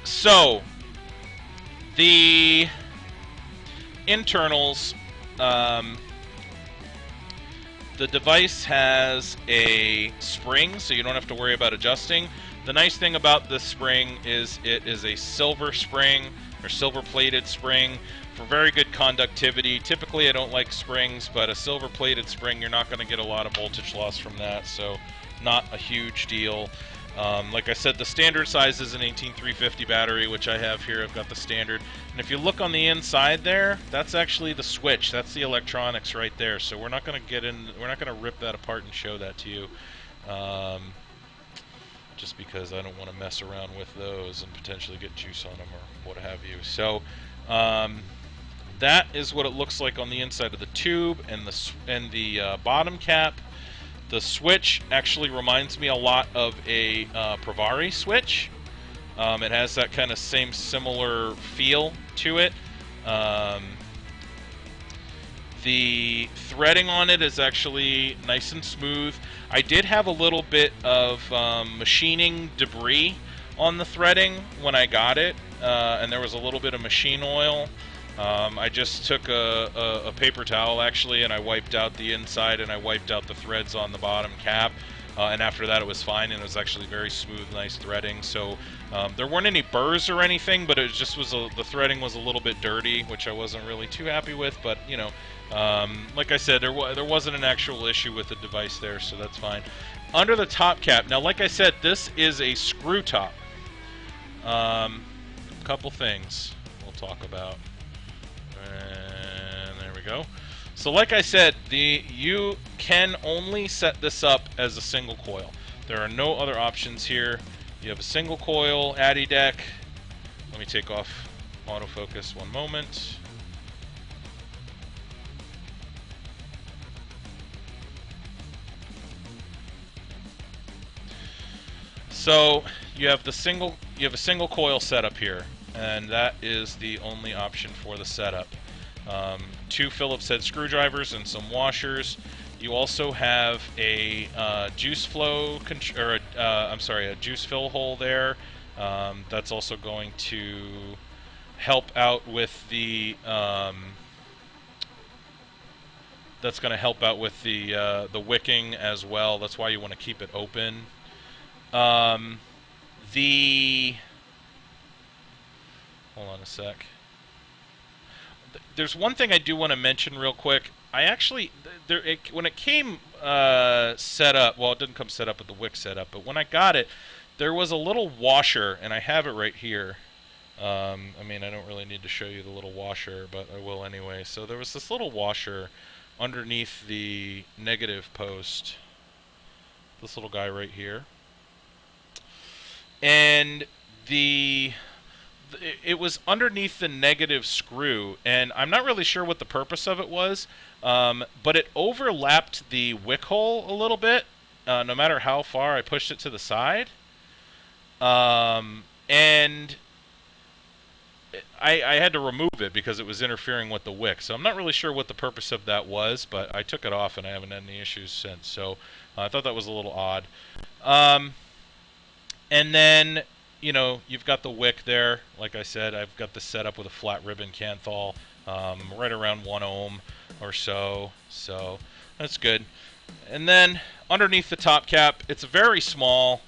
Speaker 1: So, the internals, the the device has a spring, so you don't have to worry about adjusting. The nice thing about this spring is it is a silver spring, or silver-plated spring, for very good conductivity. Typically I don't like springs, but a silver-plated spring, you're not going to get a lot of voltage loss from that, so not a huge deal. Like I said, the standard size is an 18350 battery, which I have here. I've got the standard. And if you look on the inside there, that's actually the switch. That's the electronics right there. So we're not going to get in, we're not going to rip that apart and show that to you. Just because I don't want to mess around with those and potentially get juice on them or what have you. So that is what it looks like on the inside of the tube and the bottom cap. The switch actually reminds me a lot of a Provari switch. It has that kind of same similar feel to it. The threading on it is actually nice and smooth. I did have a little bit of machining debris on the threading when I got it, and there was a little bit of machine oil. I just took a paper towel actually, and I wiped out the inside and I wiped out the threads on the bottom cap, and after that it was fine, and it was actually very smooth, nice threading. So there weren't any burrs or anything, but it just was the threading was a little bit dirty, which I wasn't really too happy with. But you know, like I said, there wasn't an actual issue with the device there, so that's fine. Under the top cap, now like I said, this is a screw top. Couple things we'll talk about. And there we go. So like I said, you can only set this up as a single coil. There are no other options here. You have a single coil addy deck. Let me take off autofocus one moment. So you have a single coil setup here, and that is the only option for the setup. 2 Phillips head screwdrivers and some washers. You also have a juice flow, a juice fill hole there. That's also going to help out with the the wicking as well. That's why you want to keep it open. Hold on a sec. There's one thing I do want to mention real quick. I actually, when it came set up, well, it didn't come set up with the wick setup, but when I got it, there was a little washer, and I have it right here. I mean, I don't really need to show you the little washer, but I will anyway. So there was this little washer underneath the negative post, this little guy right here, and it was underneath the negative screw, and I'm not really sure what the purpose of it was, but it overlapped the wick hole a little bit, no matter how far I pushed it to the side. And I had to remove it because it was interfering with the wick. So I'm not really sure what the purpose of that was, but I took it off and I haven't had any issues since. So I thought that was a little odd. And then, you know, you've got the wick there. Like I said, I've got this set up with a flat ribbon Canthal, right around 1 ohm or so. So that's good. And then underneath the top cap, it's very small.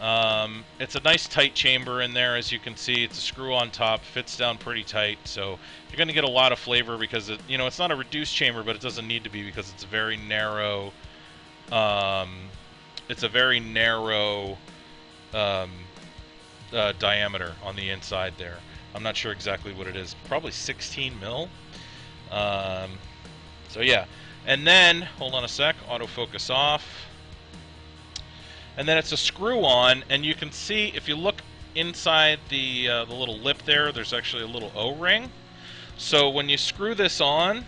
Speaker 1: It's a nice tight chamber in there, as you can see. It's a screw on top, fits down pretty tight. So you're going to get a lot of flavor because it, you know, it's not a reduced chamber, but it doesn't need to be because it's a very narrow. It's a very narrow diameter on the inside there. I'm not sure exactly what it is. Probably 16 mil. So yeah. And then, hold on a sec, autofocus off. And then it's a screw on, and you can see if you look inside the little lip there, there's actually a little O-ring. So when you screw this on,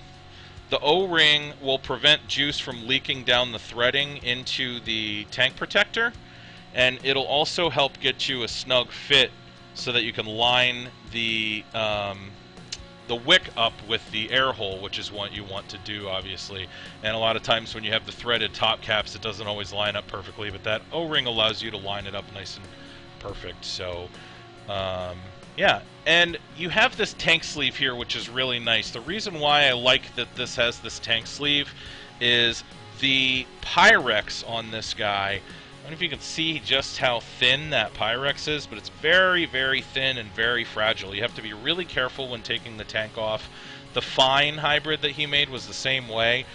Speaker 1: the O-ring will prevent juice from leaking down the threading into the tank protector, and it'll also help get you a snug fit so that you can line the wick up with the air hole, which is what you want to do, obviously. And a lot of times when you have the threaded top caps, it doesn't always line up perfectly, but that O-ring allows you to line it up nice and perfect. So yeah, and you have this tank sleeve here, which is really nice. The reason why I like that this has this tank sleeve is The Pyrex on this guy, I don't know if you can see just how thin that Pyrex is, but it's very, very thin and very fragile. You have to be really careful when taking the tank off. The Fine hybrid that he made was the same way.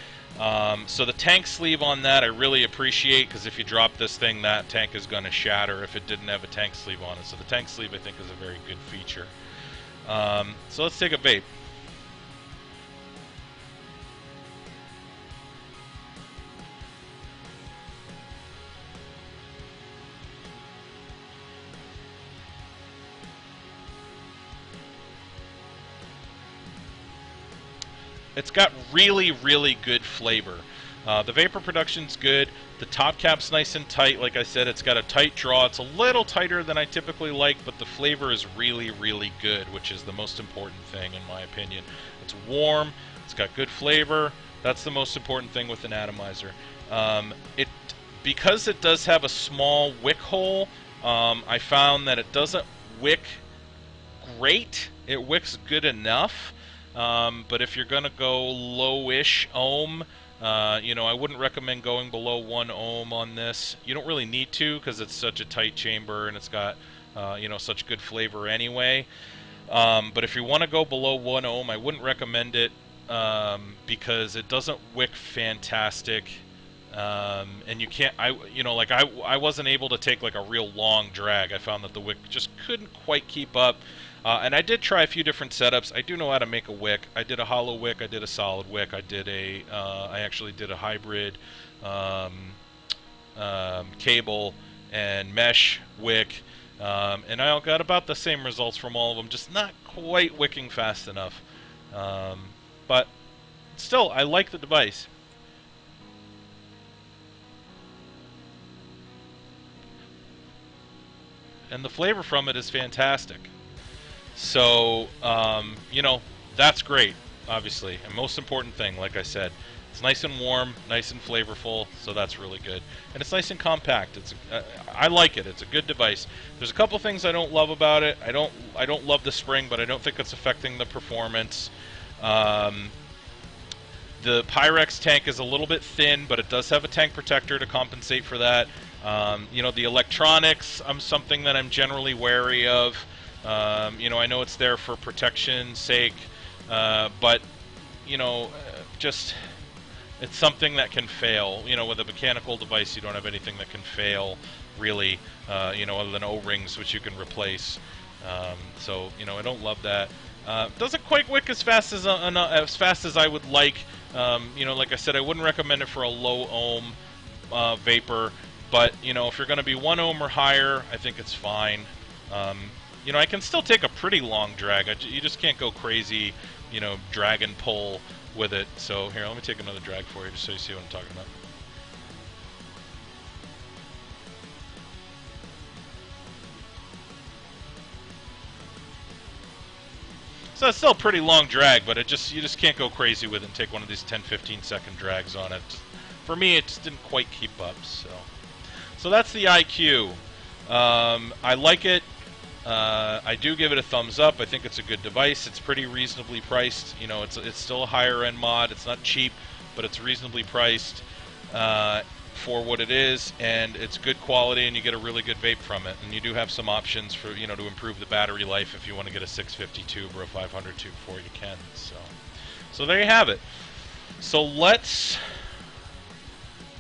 Speaker 1: So the tank sleeve on that I really appreciate, because if you drop this thing, that tank is going to shatter if it didn't have a tank sleeve on it. So the tank sleeve I think is a very good feature. So let's take a vape. It's got really, really good flavor. The vapor production's good. The top cap's nice and tight. Like I said, it's got a tight draw. It's a little tighter than I typically like, but the flavor is really, really good, which is the most important thing in my opinion. It's warm. It's got good flavor. That's the most important thing with an atomizer. Because it does have a small wick hole, I found that it doesn't wick great. It wicks good enough. But if you're going to go low-ish ohm, you know, I wouldn't recommend going below 1 ohm on this. You don't really need to, because it's such a tight chamber and it's got, you know, such good flavor anyway. But if you want to go below 1 ohm, I wouldn't recommend it, because it doesn't wick fantastic. And you can't, you know, like I wasn't able to take like a real long drag. I found that the wick just couldn't quite keep up. And I did try a few different setups. I do know how to make a wick. I did a hollow wick. I did a solid wick. I actually did a hybrid cable and mesh wick. And I got about the same results from all of them, just not quite wicking fast enough. But still, I like the device. And the flavor from it is fantastic. So, you know, that's great, obviously. And most important thing, like I said, it's nice and warm, nice and flavorful, so that's really good. And it's nice and compact. I like it. It's a good device. There's a couple things I don't love about it. I don't love the spring, but I don't think it's affecting the performance. The Pyrex tank is a little bit thin, but it does have a tank protector to compensate for that. You know, the electronics, something that I'm generally wary of. You know, I know it's there for protection's sake, but, you know, just, it's something that can fail. You know, with a mechanical device, you don't have anything that can fail, really, you know, other than O-rings, which you can replace. So, you know, I don't love that. Doesn't quite wick as fast as I would like. You know, like I said, I wouldn't recommend it for a low ohm vapor, but, you know, if you're going to be 1 ohm or higher, I think it's fine. You know, I can still take a pretty long drag. You just can't go crazy, you know, drag and pull with it. So here, let me take another drag for you just so you see what I'm talking about. So it's still a pretty long drag, but you just can't go crazy with it and take one of these 10-15 second drags on it. For me, it just didn't quite keep up. So that's the IQ. I like it. I do give it a thumbs up. I think it's a good device. It's pretty reasonably priced. You know, it's still a higher end mod. It's not cheap, but it's reasonably priced for what it is, and it's good quality, and you get a really good vape from it. And you do have some options for, you know, to improve the battery life. If you want to get a 650 tube or a 500 tube for you can. So there you have it. So let's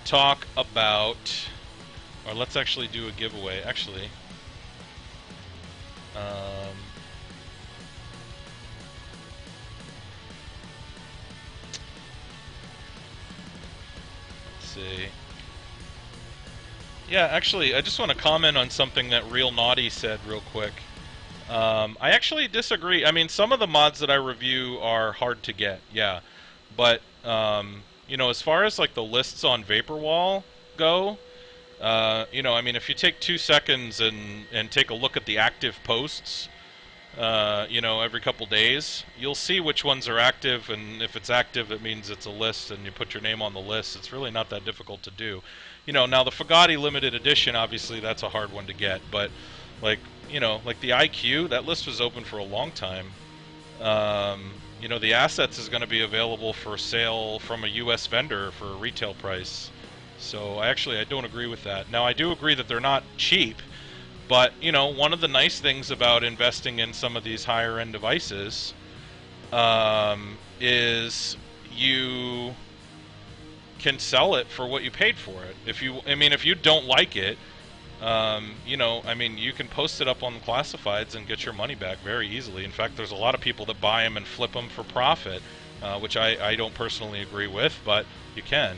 Speaker 1: talk about, or let's actually do a giveaway. Actually. Let's see. Yeah, actually, I just want to comment on something that Real Naughty said real quick. I actually disagree. I mean, some of the mods that I review are hard to get, yeah. But, you know, as far as like the lists on Vaporwall go, you know, I mean, if you take 2 seconds and take a look at the active posts, you know, every couple days, you'll see which ones are active, and if it's active, it means it's a list, and you put your name on the list. It's really not that difficult to do. You know, now the Foggatti limited edition, obviously, that's a hard one to get, but, like, you know, like the IQ, that list was open for a long time. you know, the assets is going to be available for sale from a U.S. vendor for a retail price. So I don't agree with that. Now I do agree that they're not cheap, but you know, one of the nice things about investing in some of these higher end devices is you can sell it for what you paid for it. If you don't like it, you know, I mean, you can post it up on the classifieds and get your money back very easily. In fact, there's a lot of people that buy them and flip them for profit, which I don't personally agree with, but you can.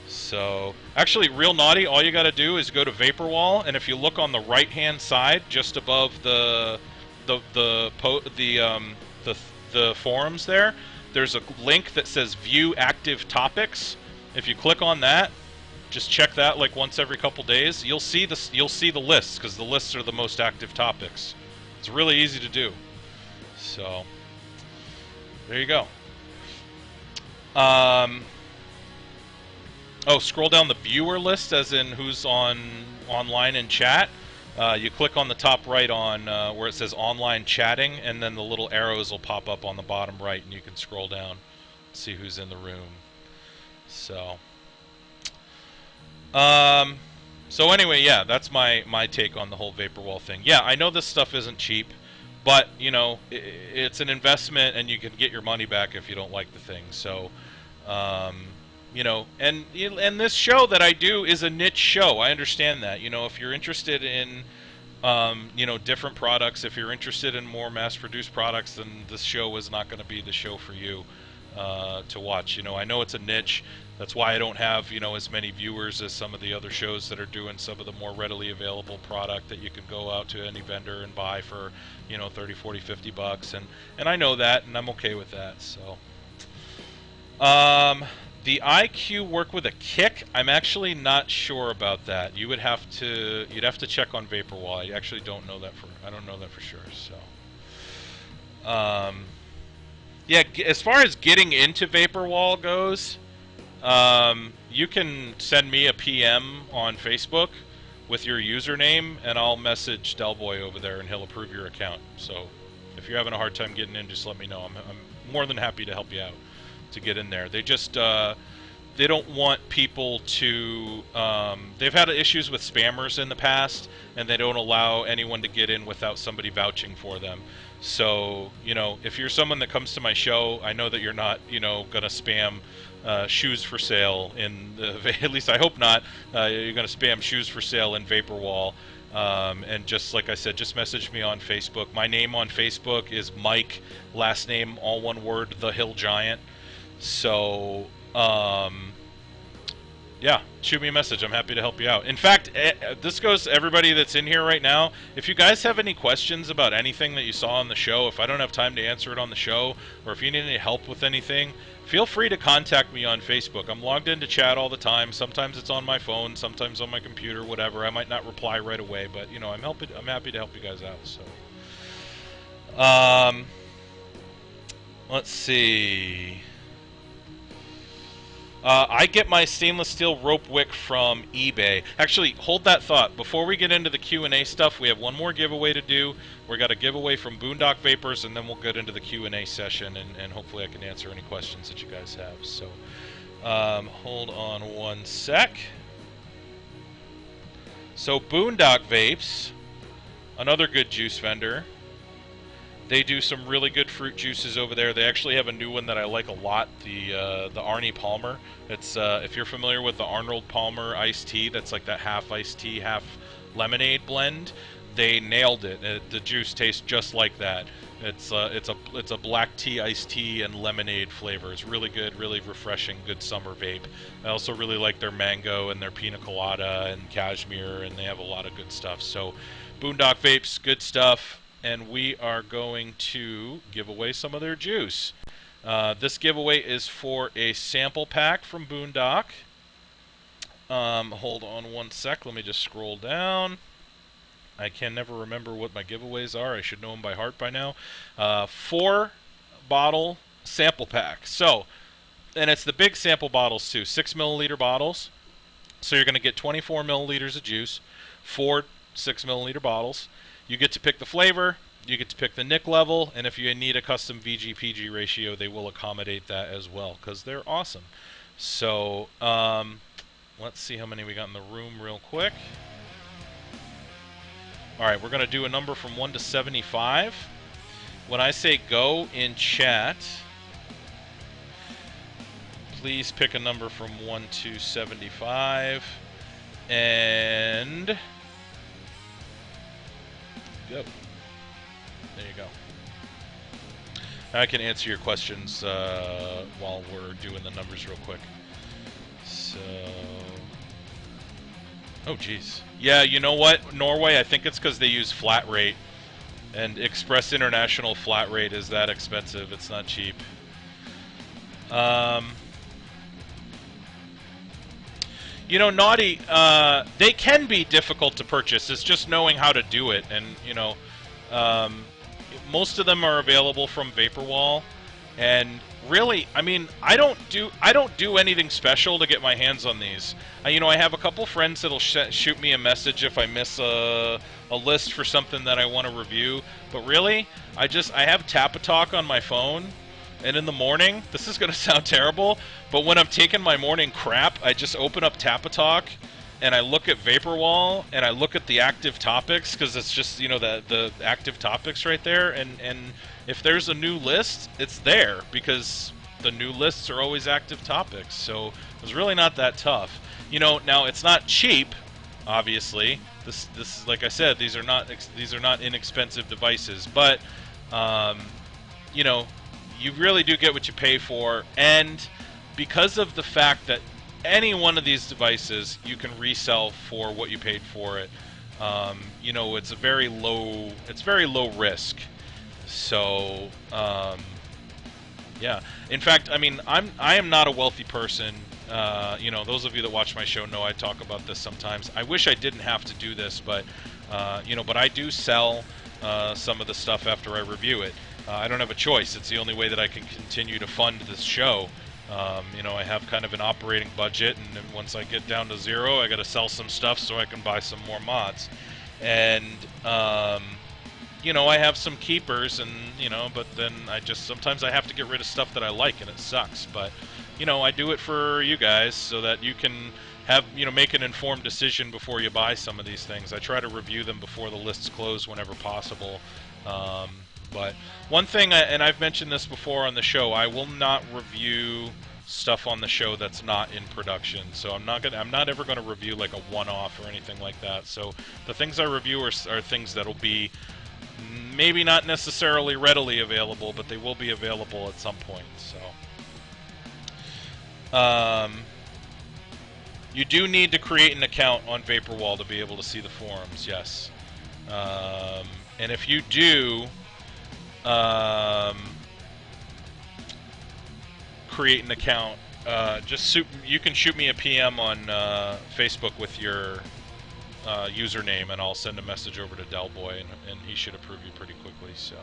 Speaker 1: So, actually, real naughty, all you got to do is go to Vaporwall, and if you look on the right-hand side, just above the forums there's a link that says View Active Topics. If you click on that, just check that like once every couple days. You'll see the lists, because the lists are the most active topics. It's really easy to do. So there you go. Oh, scroll down the viewer list, as in who's online in chat. You click on the top right on where it says online chatting, and then the little arrows will pop up on the bottom right, and you can scroll down, see who's in the room. So. So anyway, yeah, that's my take on the whole Vaporwall thing. Yeah, I know this stuff isn't cheap, but you know, it's an investment, and you can get your money back if you don't like the thing. So, you know, and this show that I do is a niche show. I understand that. You know, if you're interested in you know, different products, if you're interested in more mass-produced products, then this show is not going to be the show for you to watch. You know, I know it's a niche. That's why I don't have, you know, as many viewers as some of the other shows that are doing some of the more readily available product that you can go out to any vendor and buy for, you know, 30, 40, 50 bucks. And I know that, and I'm okay with that. So, the IQ work with a kick? I'm actually not sure about that. You'd have to check on Vaporwall. I actually don't know that I don't know that for sure. So, yeah, as far as getting into Vaporwall goes, you can send me a PM on Facebook with your username, and I'll message Delboy over there, and he'll approve your account. So, if you're having a hard time getting in, just let me know. I'm more than happy to help you out to get in there. They just they don't want people to they've had issues with spammers in the past, and they don't allow anyone to get in without somebody vouching for them. So, you know, if you're someone that comes to my show, I know that you're not, you know, gonna spam shoes for sale in the, at least I hope not. You're gonna spam shoes for sale in Vaporwall. And just like I said, just message me on Facebook. My name on Facebook is Mike, last name all one word, The Hill Giant. So, yeah, shoot me a message. I'm happy to help you out. In fact, this goes to everybody that's in here right now. If you guys have any questions about anything that you saw on the show, if I don't have time to answer it on the show, or if you need any help with anything, feel free to contact me on Facebook. I'm logged into chat all the time. Sometimes it's on my phone, sometimes on my computer, whatever. I might not reply right away, but you know, I'm happy to help you guys out. So, let's see. I get my stainless steel rope wick from eBay. Actually, hold that thought. Before we get into the Q&A stuff, we have one more giveaway to do. We got a giveaway from Boondock Vapors, and then we'll get into the Q&A session, and hopefully I can answer any questions that you guys have. So, hold on one sec. So, Boondock Vapes, another good juice vendor. They do some really good fruit juices over there. They actually have a new one that I like a lot, the Arnie Palmer. It's if you're familiar with the Arnold Palmer iced tea, that's like that half iced tea, half lemonade blend. They nailed it. The juice tastes just like that. It's a black tea, iced tea, and lemonade flavor. It's really good, really refreshing, good summer vape. I also really like their mango and their pina colada and cashmere, and they have a lot of good stuff. So, Boondock Vapes, good stuff. And we are going to give away some of their juice. This giveaway is for a sample pack from Boondock. Hold on one sec. Let me just scroll down. I can never remember what my giveaways are. I should know them by heart by now. 4-bottle sample pack. So, and it's the big sample bottles too. 6 milliliter bottles. So you're going to get 24 milliliters of juice. 4 6 milliliter bottles. You get to pick the flavor. You get to pick the NIC level, and if you need a custom VG-PG ratio, they will accommodate that as well, because they're awesome. So, let's see how many we got in the room real quick. Alright, we're going to do a number from 1 to 75. When I say go in chat, please pick a number from 1 to 75. And go. There you go. I can answer your questions while we're doing the numbers real quick. So, oh geez, yeah. You know what, Norway? I think it's because they use flat rate, and Express International flat rate is that expensive. It's not cheap. You know, Naughty, they can be difficult to purchase. It's just knowing how to do it, and you know. Most of them are available from Vaporwall, and really, I mean, I don't do anything special to get my hands on these. You know, I have a couple friends that'll shoot me a message if I miss a list for something that I want to review. But really, I have Tapatalk on my phone, and in the morning, this is going to sound terrible, but when I'm taking my morning crap, I just open up Tapatalk, and I look at Vaporwall, and I look at the active topics, because it's just, you know, the active topics right there, and if there's a new list, it's there, because the new lists are always active topics, so it's really not that tough. You know, now, it's not cheap, obviously. This is, like I said, these are not inexpensive devices, but, you know, you really do get what you pay for, and because of the fact that any one of these devices you can resell for what you paid for it. You know, it's very low risk. So, yeah. In fact, I mean, I am not a wealthy person. You know, those of you that watch my show know I talk about this sometimes. I wish I didn't have to do this, but you know, but I do sell some of the stuff after I review it. I don't have a choice. It's the only way that I can continue to fund this show. You know, I have kind of an operating budget, and then once I get down to zero, I got to sell some stuff so I can buy some more mods. And, you know, I have some keepers, and, you know, but then sometimes I have to get rid of stuff that I like, and it sucks. But, you know, I do it for you guys so that you can have, you know, make an informed decision before you buy some of these things. I try to review them before the lists close whenever possible. But one thing, and I've mentioned this before on the show, I will not review stuff on the show that's not in production. So I'm not ever gonna review like a one-off or anything like that. So the things I review are things that'll be maybe not necessarily readily available, but they will be available at some point. So you do need to create an account on Vaporwall to be able to see the forums, yes. And if you do create an account, you can shoot me a PM on Facebook with your username, and I'll send a message over to Delboy, and he should approve you pretty quickly. So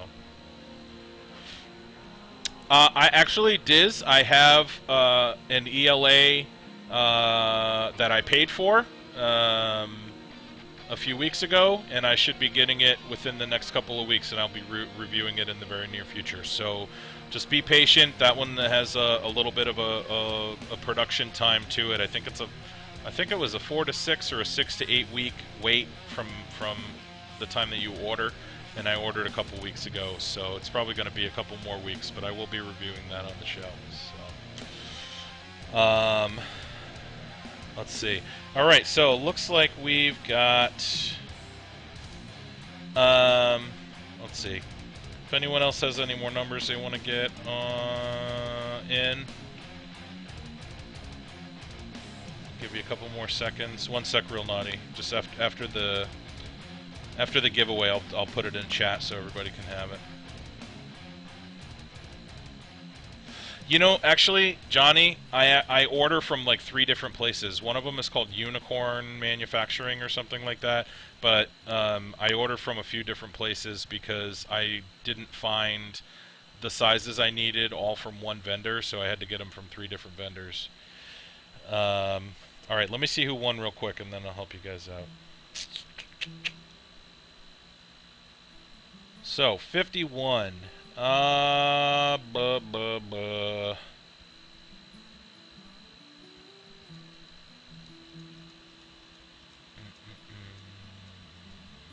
Speaker 1: I actually, Diz, I have an ELA that I paid for a few weeks ago, and I should be getting it within the next couple of weeks, and I'll be reviewing it in the very near future. So just be patient. That one has a little bit of a production time to it. I think it was a 4 to 6 or a 6 to 8 week wait from the time that you order, and I ordered a couple weeks ago, so it's probably going to be a couple more weeks, but I will be reviewing that on the show. So let's see. All right, so it looks like we've got, let's see. If anyone else has any more numbers they want to get in, give you a couple more seconds. 1 sec, real naughty. Just after the giveaway, I'll put it in chat so everybody can have it. You know, actually, Johnny, I order from like 3 different places. One of them is called Unicorn Manufacturing or something like that. But I order from a few different places because I didn't find the sizes I needed all from one vendor, so I had to get them from 3 different vendors. All right, let me see who won real quick, and then I'll help you guys out. So 51. Buh, buh, buh.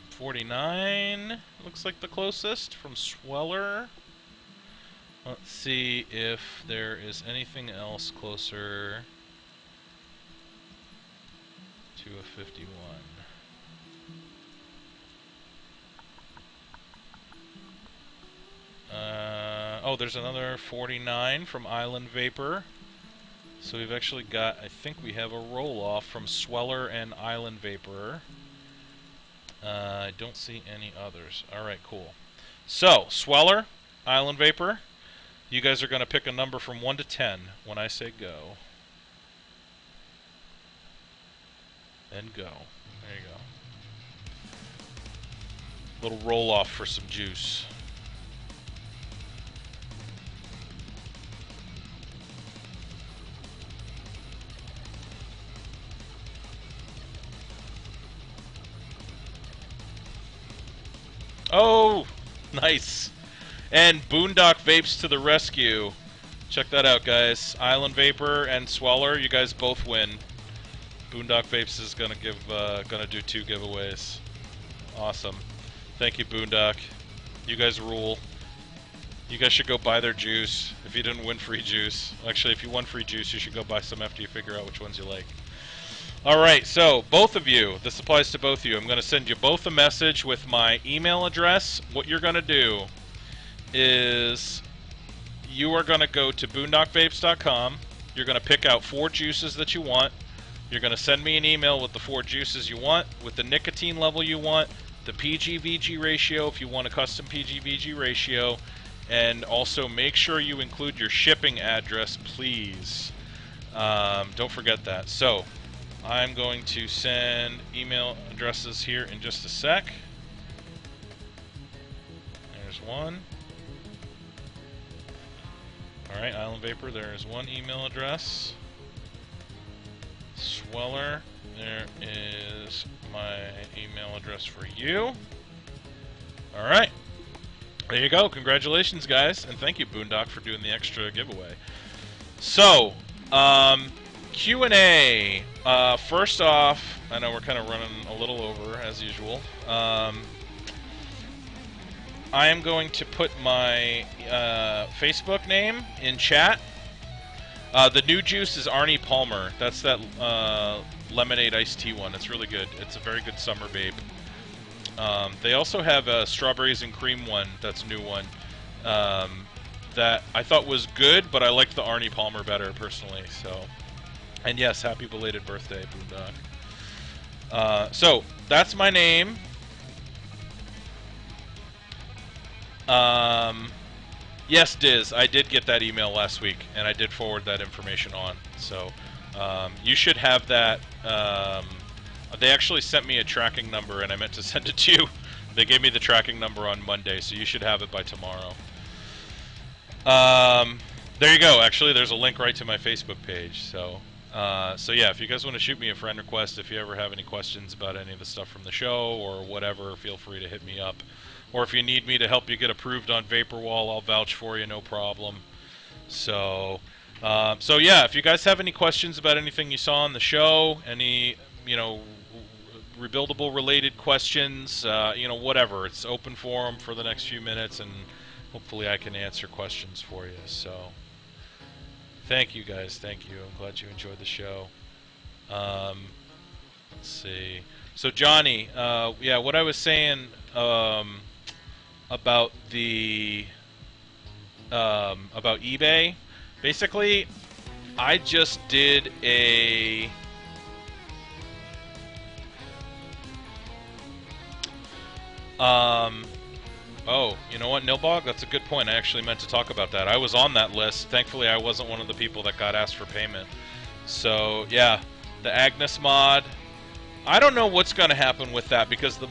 Speaker 1: 49 looks like the closest from Sweller. Let's see if there is anything else closer to a 51. Oh, there's another 49 from Island Vapor. So we've actually got, I think we have a roll-off from Sweller and Island Vapor. I don't see any others. Alright, cool. So, Sweller, Island Vapor, you guys are going to pick a number from 1 to 10 when I say go. And go. There you go. Little roll-off for some juice. Oh, nice. And Boondock Vapes to the rescue. Check that out, guys. Island Vapor and Sweller, you guys both win. Boondock Vapes is gonna do 2 giveaways. Awesome. Thank you, Boondock. You guys rule. You guys should go buy their juice if you didn't win free juice. Actually, if you won free juice, you should go buy some after you figure out which ones you like. Alright, so both of you, this applies to both of you. I'm going to send you both a message with my email address. What you're going to do is you are going to go to boondockvapes.com. You're going to pick out 4 juices that you want. You're going to send me an email with the 4 juices you want, with the nicotine level you want, the PG-VG ratio if you want a custom PG-VG ratio, and also make sure you include your shipping address, please. Don't forget that. So I'm going to send email addresses here in just a sec. There's one. Alright, Island Vapor, there's one email address. Sweller, there is my email address for you. Alright. There you go. Congratulations, guys. And thank you, Boondock, for doing the extra giveaway. So, Q&A. First off, I know we're kind of running a little over, as usual. I am going to put my Facebook name in chat. The new juice is Arnie Palmer. That's that lemonade iced tea one. It's really good. It's a very good summer vape. They also have a strawberries and cream one. That's a new one. That I thought was good, but I liked the Arnie Palmer better, personally. So, and yes, happy belated birthday, Boondock. So, that's my name. Yes, Diz, I did get that email last week, and I did forward that information on. So, you should have that. They actually sent me a tracking number, and I meant to send it to you. They gave me the tracking number on Monday, so you should have it by tomorrow. There you go. Actually, there's a link right to my Facebook page. So yeah, if you guys want to shoot me a friend request, if you ever have any questions about any of the stuff from the show or whatever, feel free to hit me up. Or if you need me to help you get approved on Vaporwall, I'll vouch for you, no problem. So yeah, if you guys have any questions about anything you saw on the show, any, rebuildable related questions, whatever, it's open forum for the next few minutes, and hopefully I can answer questions for you. So thank you, guys. Thank you. I'm glad you enjoyed the show. Let's see. So Johnny, yeah, what I was saying about the about eBay, basically, I just did a oh, you know what, Nilbog? That's a good point. I actually meant to talk about that. I was on that list. Thankfully, I wasn't one of the people that got asked for payment. So, yeah, the Agnes mod. I don't know what's going to happen with that because the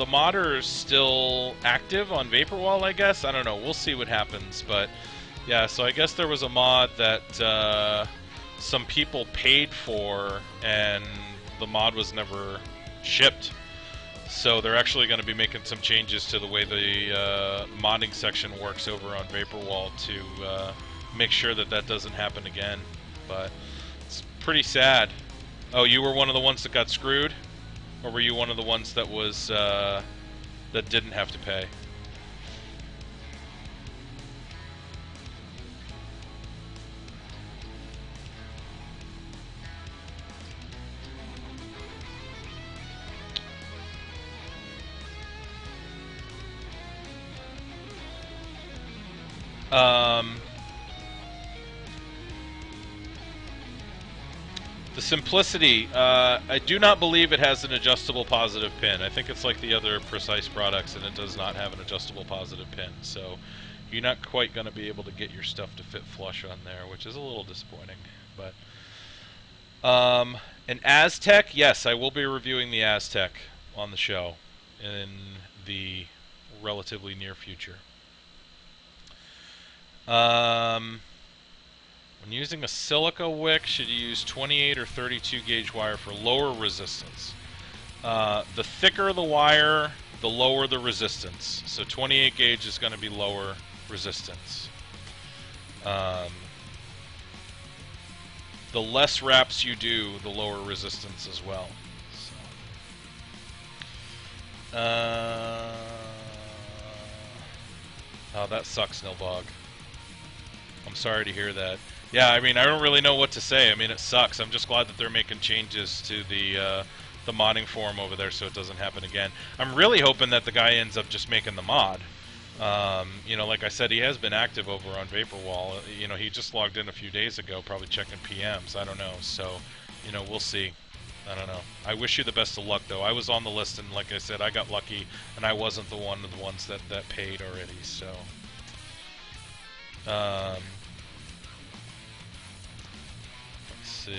Speaker 1: modder is still active on Vaporwall, I guess. I don't know. We'll see what happens. But, yeah, so I guess there was a mod that some people paid for, and the mod was never shipped. So they're actually going to be making some changes to the way the modding section works over on Vaporwall to make sure that that doesn't happen again. But it's pretty sad. Oh, you were one of the ones that got screwed? Or were you one of the ones that was that didn't have to pay? The simplicity, I do not believe it has an adjustable positive pin. I think it's like the other Precise products, and it does not have an adjustable positive pin. So you're not quite going to be able to get your stuff to fit flush on there, which is a little disappointing. But an Aztec, yes, I will be reviewing the Aztec on the show in the relatively near future. When using a silica wick, should you use 28 or 32 gauge wire for lower resistance? The thicker the wire, the lower the resistance. So 28 gauge is going to be lower resistance. The less wraps you do, the lower resistance as well. So. Oh, that sucks, Nilbog. I'm sorry to hear that. Yeah, I mean, I don't really know what to say. I mean, it sucks. I'm just glad that they're making changes to the modding forum over there so it doesn't happen again. I'm really hoping that the guy ends up just making the mod. You know, like I said, he has been active over on Vaporwall. You know, he just logged in a few days ago, probably checking PMs. I don't know. So, you know, we'll see. I don't know. I wish you the best of luck, though. I was on the list, and like I said, I got lucky, and I wasn't the one of the ones that paid already. So. See.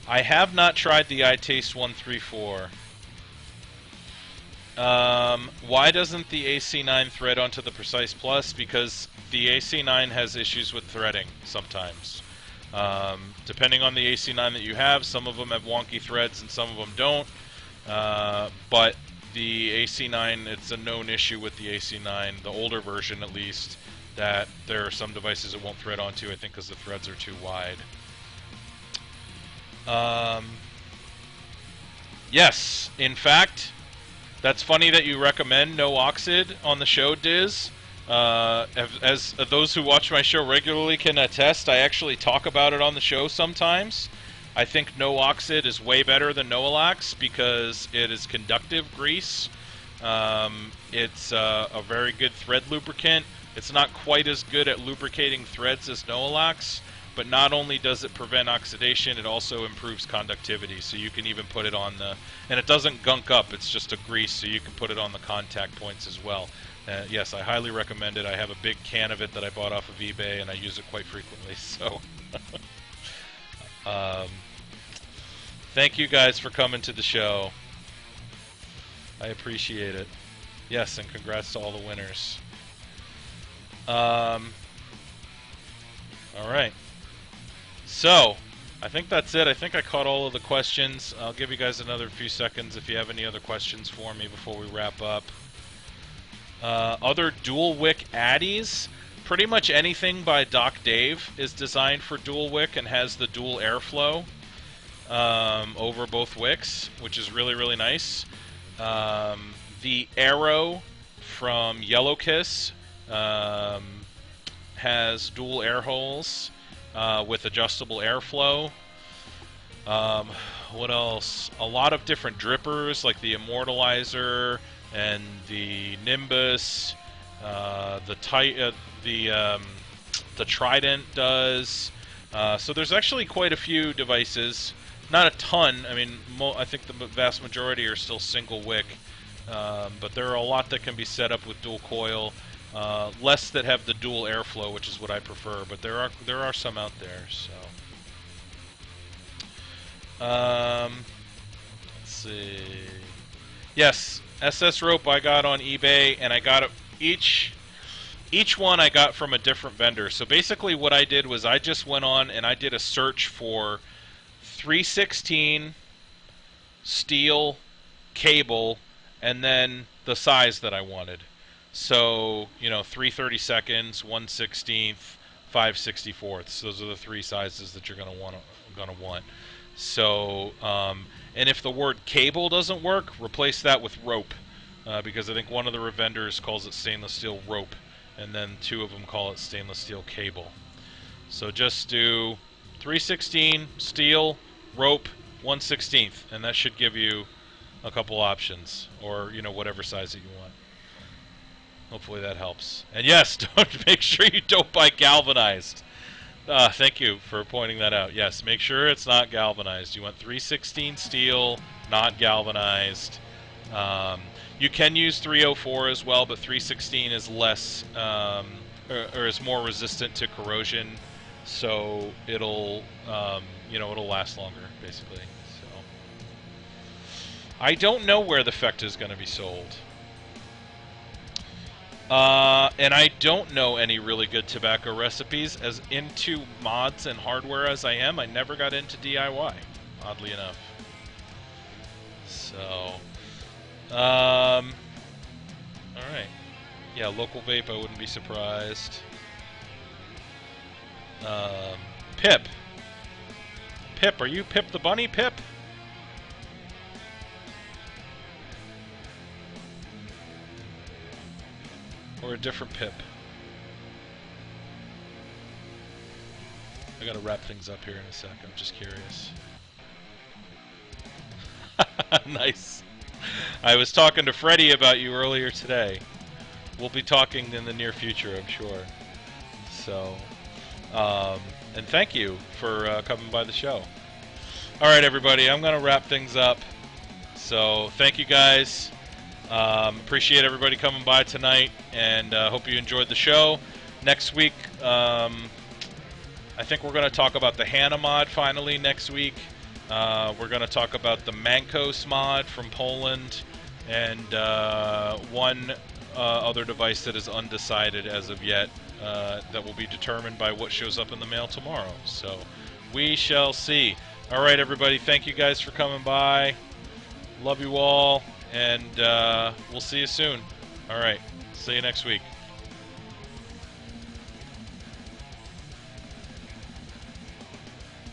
Speaker 1: I have not tried the iTaste 134. Why doesn't the AC9 thread onto the Precise Plus? Because the AC9 has issues with threading sometimes. Depending on the AC9 that you have, some of them have wonky threads and some of them don't. But the AC9, it's a known issue with the AC9, the older version at least, that there are some devices it won't thread onto, I think because the threads are too wide. Yes, in fact, that's funny that you recommend no oxid on the show, Diz. As those who watch my show regularly can attest, I actually talk about it on the show sometimes. I think no oxid is way better than Noalax because it is conductive grease. It's a very good thread lubricant. It's not quite as good at lubricating threads as Noalax, but not only does it prevent oxidation, it also improves conductivity. So you can even put it on the, and it doesn't gunk up, it's just a grease, so you can put it on the contact points as well. Yes, I highly recommend it. I have a big can of it that I bought off of eBay, and I use it quite frequently, so. Thank you guys for coming to the show. I appreciate it. Yes, and congrats to all the winners. Alright. So, I think that's it. I think I caught all of the questions. I'll give you guys another few seconds if you have any other questions for me before we wrap up. Other dual wick addies. Pretty much anything by Doc Dave is designed for dual wick and has the dual airflow over both wicks, which is really, really nice. The Arrow from Yellow Kiss has dual air holes with adjustable airflow. What else? A lot of different drippers like the Immortalizer and the Nimbus. The Trident does. So there's actually quite a few devices. Not a ton. I mean, I think the vast majority are still single wick. But there are a lot that can be set up with dual coil. Less that have the dual airflow, which is what I prefer. But there are some out there. So let's see. Yes, SS rope I got on eBay, and I got it, each one I got from a different vendor. So basically what I did was I just went on and I did a search for 316 steel cable, and then the size that I wanted. So, 3/32, 1/16, 5/64. Those are the three sizes that you're gonna want. So, and if the word cable doesn't work, replace that with rope, because I think one of the revendors calls it stainless steel rope, and then two of them call it stainless steel cable. So just do 316 steel rope 1/16, and that should give you a couple options, or whatever size that you want. Hopefully that helps. And yes, don't make sure you don't buy galvanized. Thank you for pointing that out. Yes, make sure it's not galvanized. You want 316 steel, not galvanized. You can use 304 as well, but 316 is less, or is more resistant to corrosion, so it'll, it'll last longer, basically. So I don't know where the FoGGy is going to be sold. And I don't know any really good tobacco recipes. As into mods and hardware as I am, I never got into DIY, oddly enough. So, alright. Yeah, local vape, I wouldn't be surprised. Pip. Pip, are you Pip the Bunny, Pip? Or a different Pip? I gotta wrap things up here in a sec, I'm just curious. Nice. I was talking to Freddie about you earlier today. We'll be talking in the near future, I'm sure. So, and thank you for coming by the show. Alright, everybody, I'm gonna wrap things up. So, thank you guys. Appreciate everybody coming by tonight, and hope you enjoyed the show. Next week, I think we're going to talk about the Hannah mod finally next week. We're going to talk about the Mancos mod from Poland, and one other device that is undecided as of yet, that will be determined by what shows up in the mail tomorrow. So we shall see. Alright, everybody, thank you guys for coming by. Love you all. And we'll see you soon. Alright, see you next week.